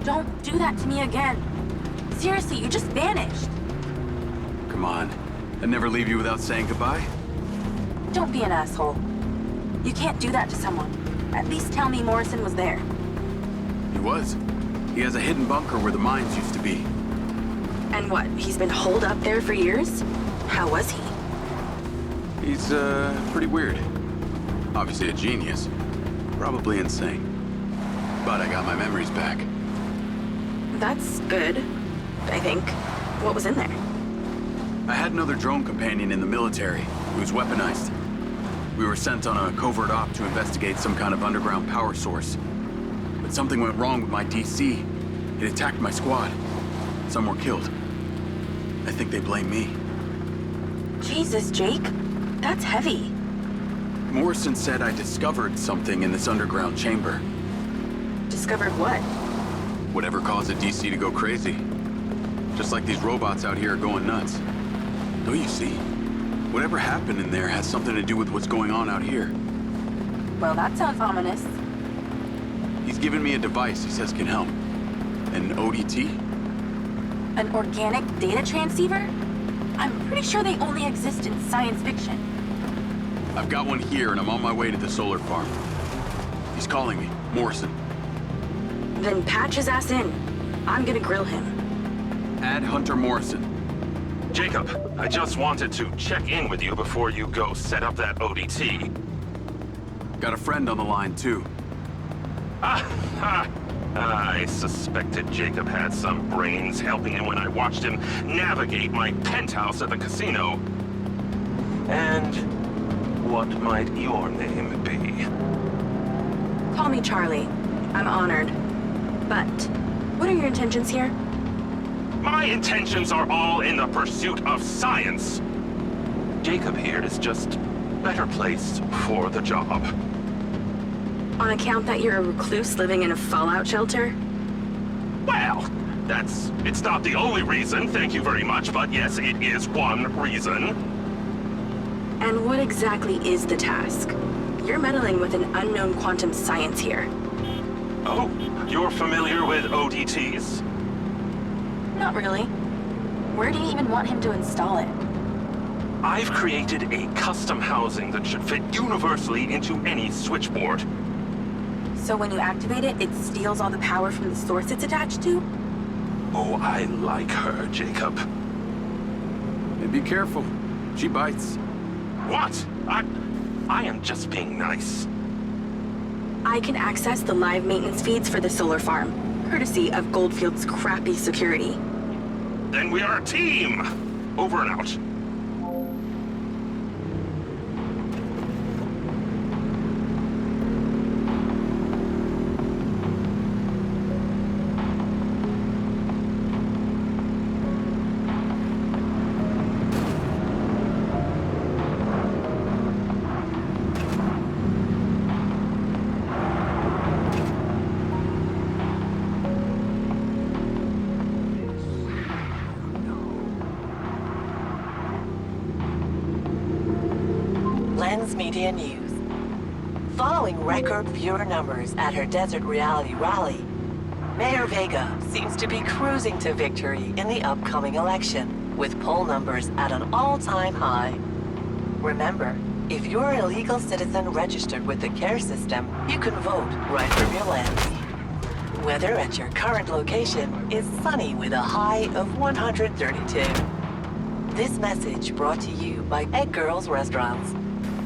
S3: Don't do that to me again. Seriously, you just vanished.
S1: Come on. I'd never leave you without saying goodbye.
S3: Don't be an asshole. You can't do that to someone. At least tell me Morrison was there.
S1: He was. He has a hidden bunker where the mines used to be.
S3: And what, he's been holed up there for years? How was he?
S1: He's, pretty weird. Obviously a genius. Probably insane. But I got my memories back.
S3: That's good, I think. What was in there?
S1: I had another drone companion in the military who was weaponized. We were sent on a covert op to investigate some kind of underground power source. But something went wrong with my DC. It attacked my squad. Some were killed. I think they blame me.
S3: Jesus, Jake. That's heavy.
S1: Morrison said I discovered something in this underground chamber.
S3: Discovered what?
S1: Whatever caused the DC to go crazy. Just like these robots out here are going nuts. Don't you see? Whatever happened in there has something to do with what's going on out here.
S3: Well, that sounds ominous.
S1: He's given me a device he says can help. An ODT?
S3: An organic data transceiver? I'm pretty sure they only exist in science fiction.
S1: I've got one here and I'm on my way to the solar farm. He's calling me, Morrison.
S3: Then patch his ass in. I'm gonna grill him.
S1: Add Hunter Morrison.
S18: Jacob, I just wanted to check in with you before you go set up that ODT.
S1: Got a friend on the line, too.
S18: I suspected Jacob had some brains helping him when I watched him navigate my penthouse at the casino. And what might your name be?
S3: Call me Charlie. I'm honored. But, what are your intentions here?
S18: My intentions are all in the pursuit of science. Jacob here is just better placed for the job.
S3: On account that you're a recluse living in a fallout shelter?
S18: Well, it's not the only reason, thank you very much, but yes, it is one reason.
S3: And what exactly is the task? You're meddling with an unknown quantum science here.
S18: Oh, you're familiar with ODTs?
S3: Not really. Where do you even want him to install it?
S18: I've created a custom housing that should fit universally into any switchboard.
S3: So when you activate it, it steals all the power from the source it's attached to?
S18: Oh, I like her, Jacob.
S1: And be careful. She bites.
S18: What? I am just being nice.
S3: I can access the live maintenance feeds for the solar farm, courtesy of Goldfield's crappy security.
S18: Then we are a team! Over and out.
S19: Media News. Following record viewer numbers at her Desert Reality rally, Mayor Vega seems to be cruising to victory in the upcoming election, with poll numbers at an all-time high. Remember, if you're an illegal citizen registered with the CARE system, you can vote right from your lens. Weather at your current location is sunny with a high of 132. This message brought to you by Egg Girls Restaurants.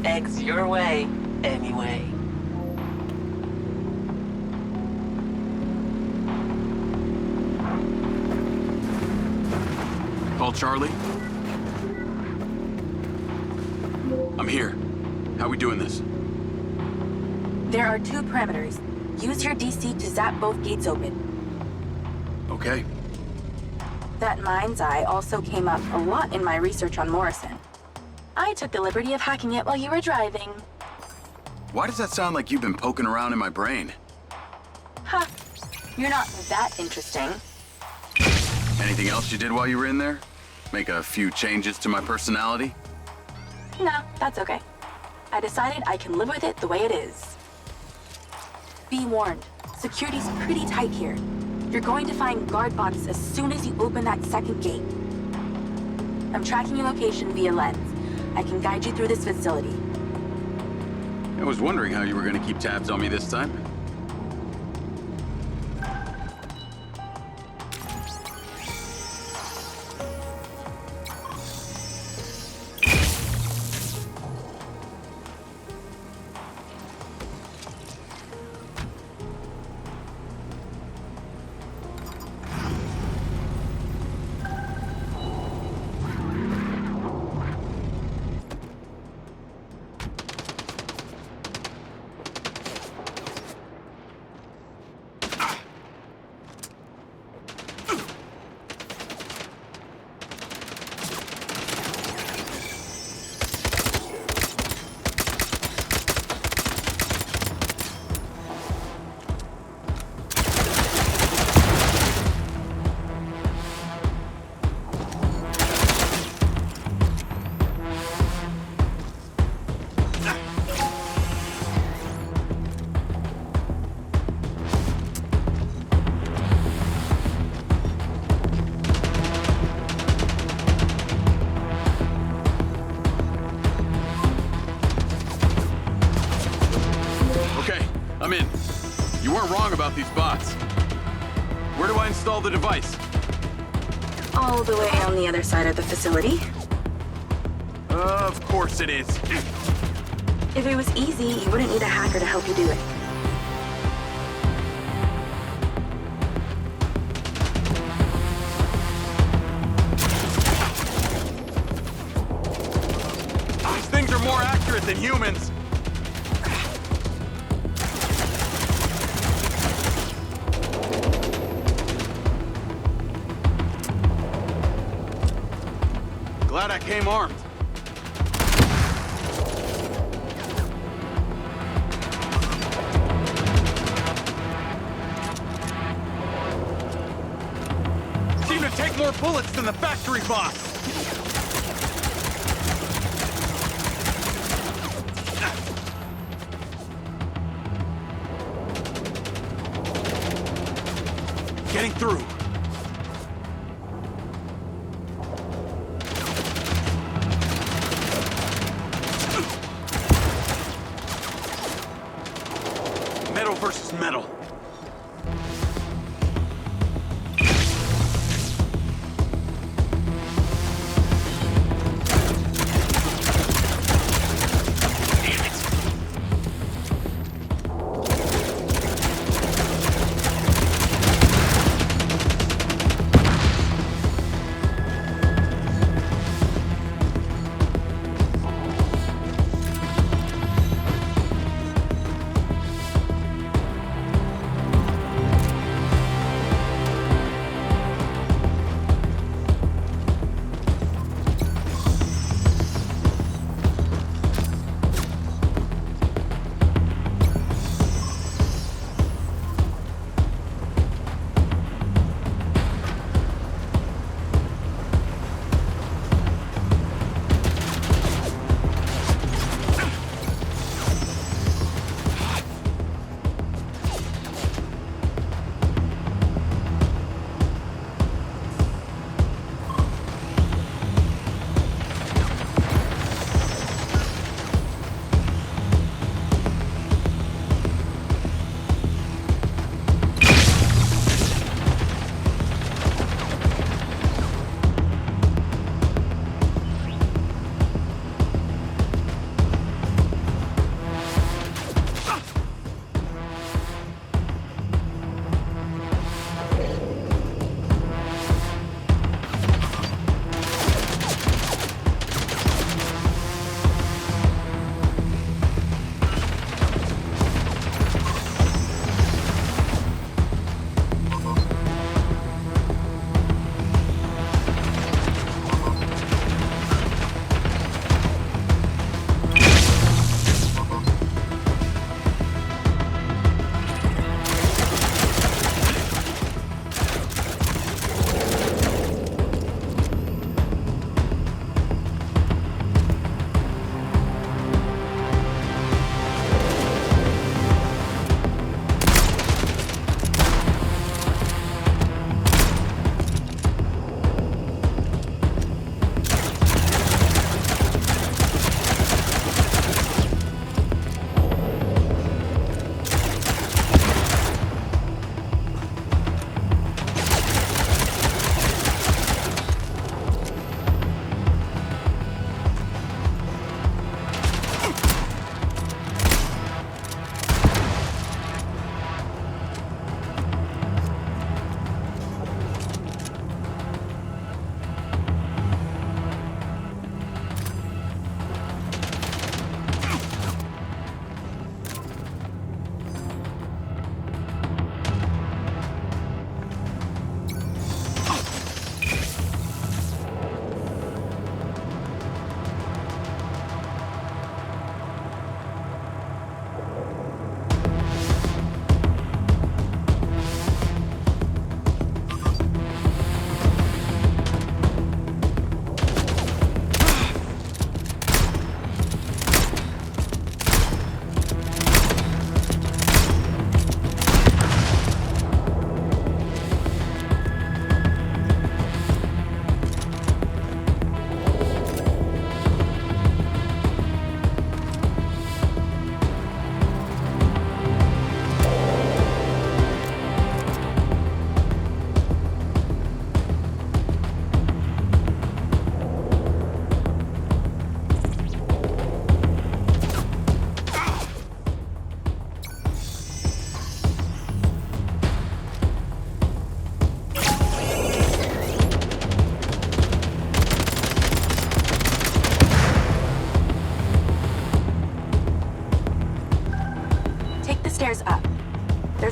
S19: Eggs your way, anyway.
S1: Call Charlie. I'm here. How we doing this?
S3: There are 2 parameters. Use your DC to zap both gates open.
S1: Okay.
S3: That Mindseye also came up a lot in my research on Morrison. I took the liberty of hacking it while you were driving.
S1: Why does that sound like you've been poking around in my brain?
S3: Ha! You're not that interesting.
S1: Anything else you did while you were in there? Make a few changes to my personality?
S3: No, that's okay. I decided I can live with it the way it is. Be warned, security's pretty tight here. You're going to find guard bots as soon as you open that second gate. I'm tracking your location via lens. I can guide you through this facility.
S1: I was wondering how you were going to keep tabs on me this time. out these bots. Where do I install the device?
S3: All the way on the other side of the facility.
S1: Of course it is.
S3: If it was easy, you wouldn't need a hacker to help you do it.
S1: These things are more accurate than humans. Glad I came armed. Seem to take more bullets than the factory boss. Getting through. Metal versus metal.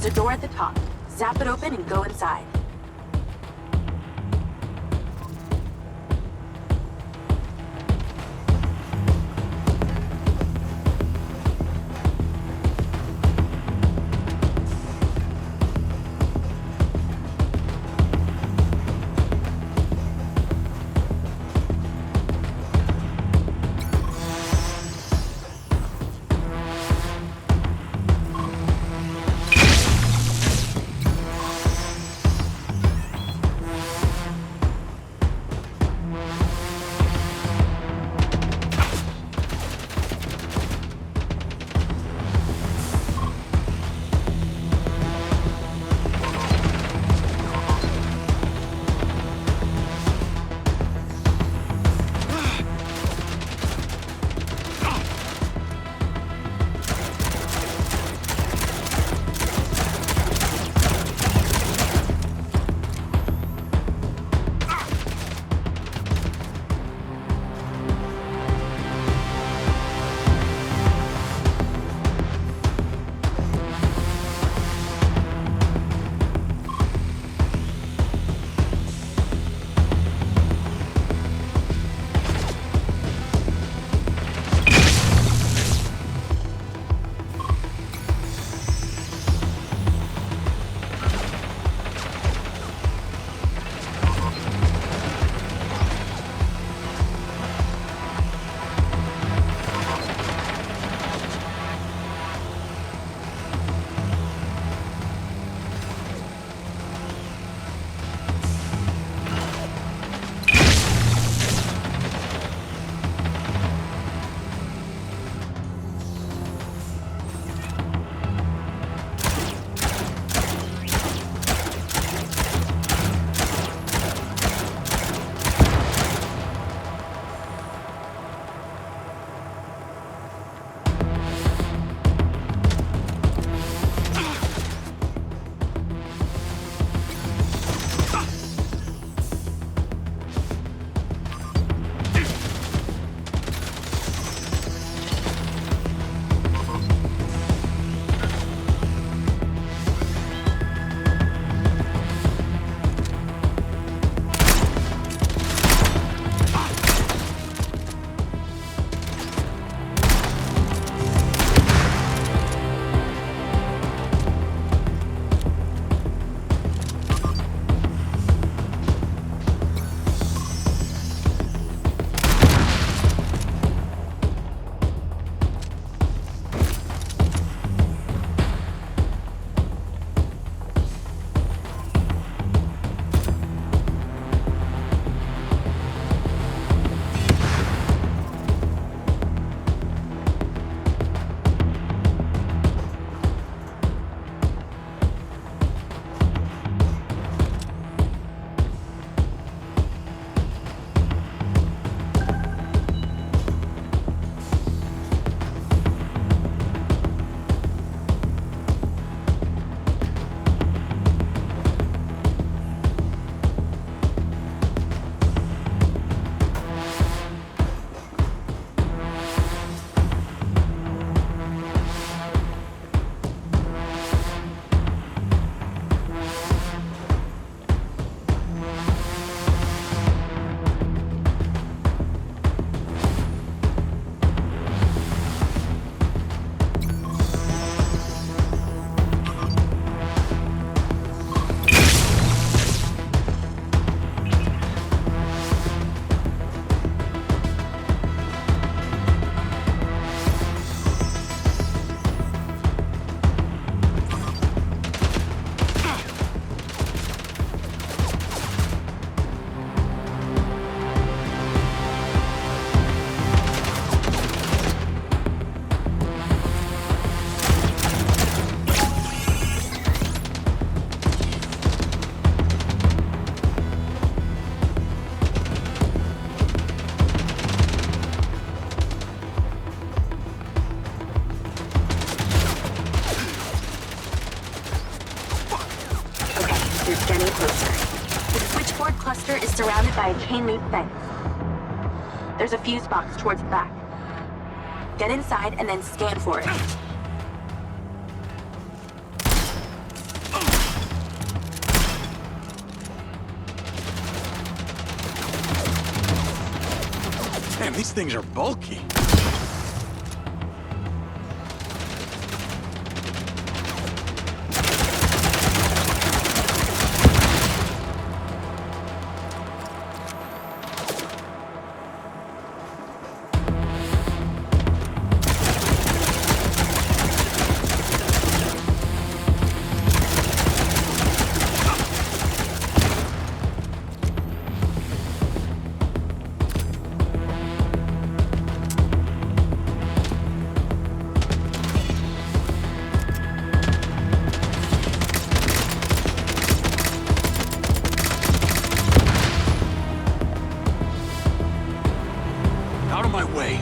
S3: a door at the top. Zap it open and go inside. cluster is surrounded by a chain link fence. There's a fuse box towards the back. Get inside and then scan for it.
S1: Damn, these things are bulky. Out of my way.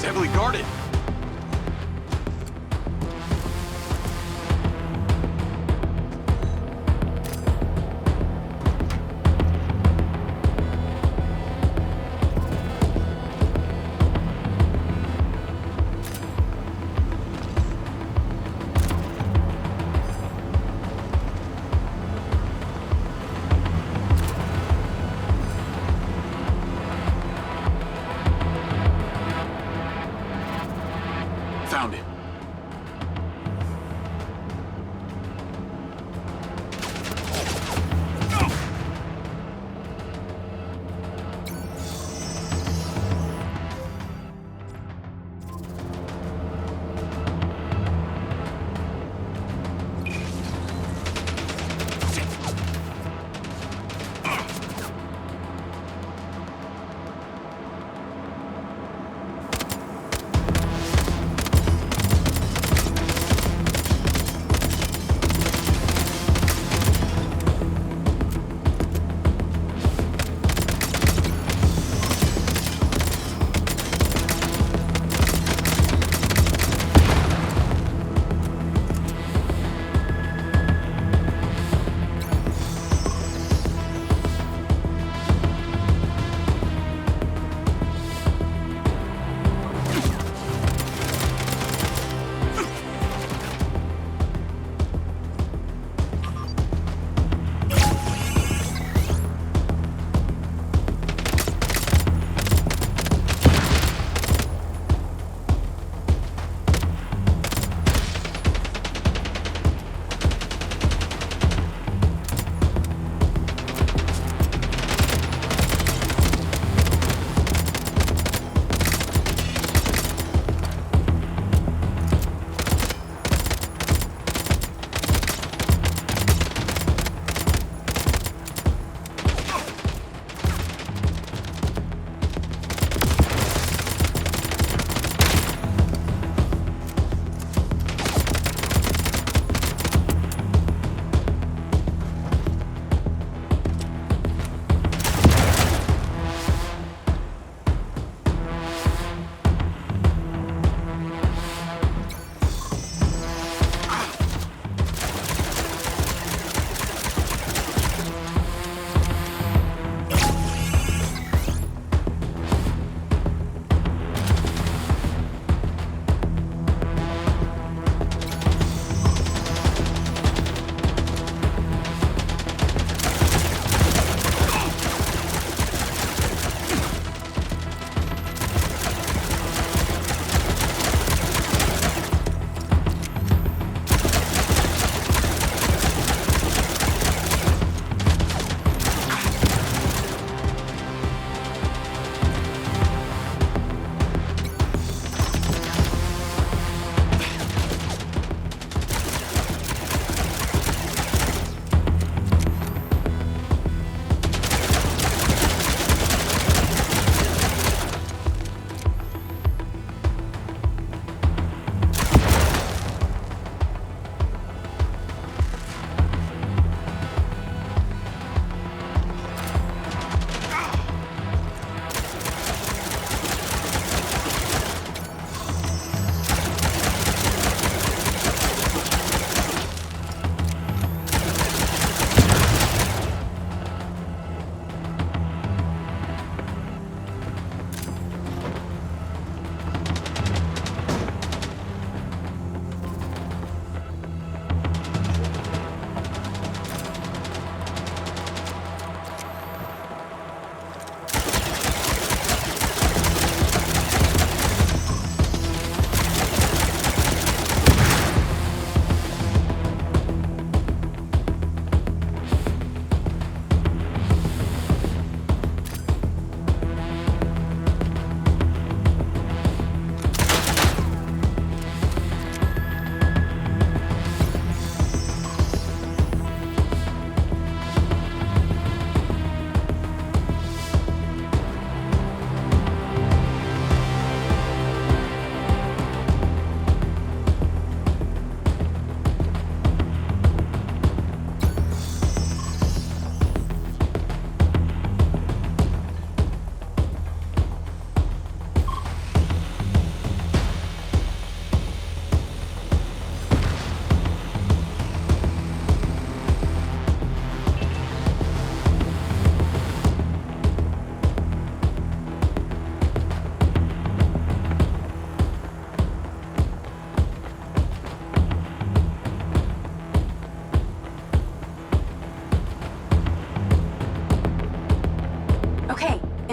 S1: Heavily guarded. Found it.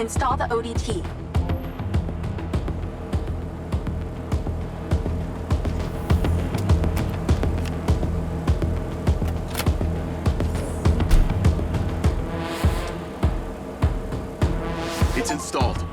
S3: Install the ODT.
S1: It's installed.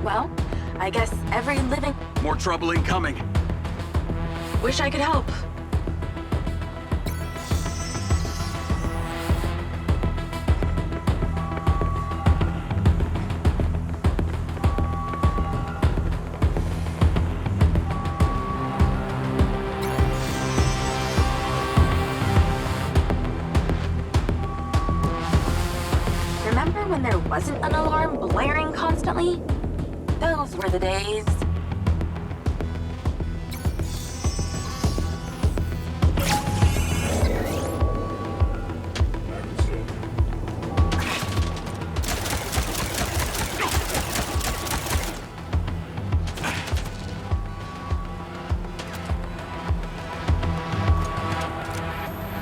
S3: Well, I guess every living...
S1: More trouble incoming.
S6: Wish I could help.
S3: Remember when there wasn't an alarm blaring constantly? Those were the days.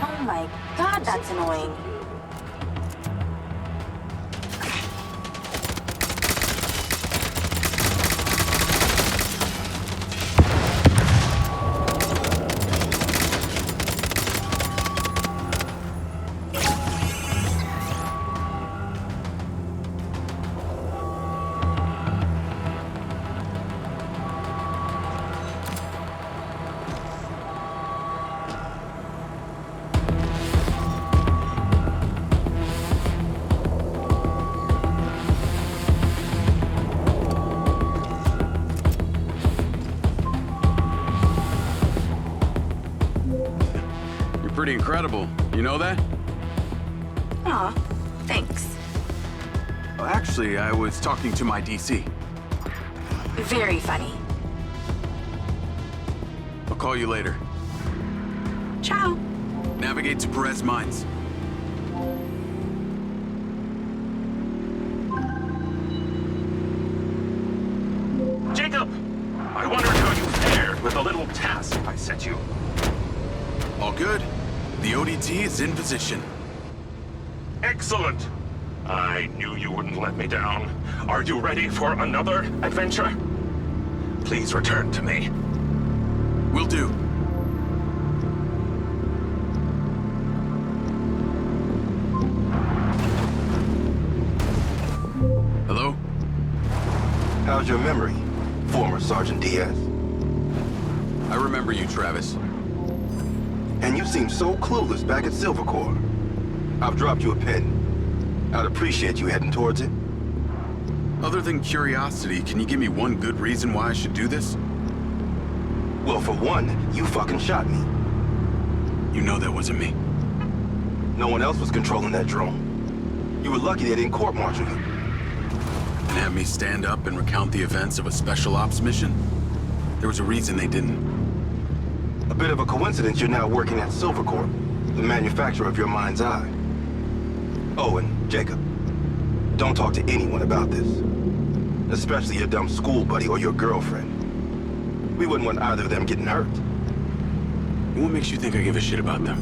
S3: Oh my god, that's annoying.
S1: Pretty incredible. You know that?
S3: Aw, thanks.
S1: Well, actually, I was talking to my DC.
S3: Very funny.
S1: I'll call you later.
S3: Ciao.
S1: Navigate to Perez Mines.
S18: Jacob! I wondered how you fared with the little task I set you.
S1: All good. The ODT is in position.
S18: Excellent! I knew you wouldn't let me down. Are you ready for another adventure? Please return to me.
S1: Will do. Hello?
S9: How's your memory, former Sergeant Diaz?
S1: I remember you, Travis.
S9: And you seem so clueless back at Silver Corps. I've dropped you a pin. I'd appreciate you heading towards it.
S1: Other than curiosity, can you give me one good reason why I should do this?
S9: Well, for one, you fucking shot me.
S1: You know that wasn't me.
S9: No one else was controlling that drone. You were lucky they didn't court-martial you.
S1: And have me stand up and recount the events of a special ops mission? There was a reason they didn't.
S9: A bit of a coincidence you're now working at Silver Corp, the manufacturer of your Mindseye. Oh, and Jacob, don't talk to anyone about this. Especially your dumb school buddy or your girlfriend. We wouldn't want either of them getting hurt.
S1: What makes you think I give a shit about them?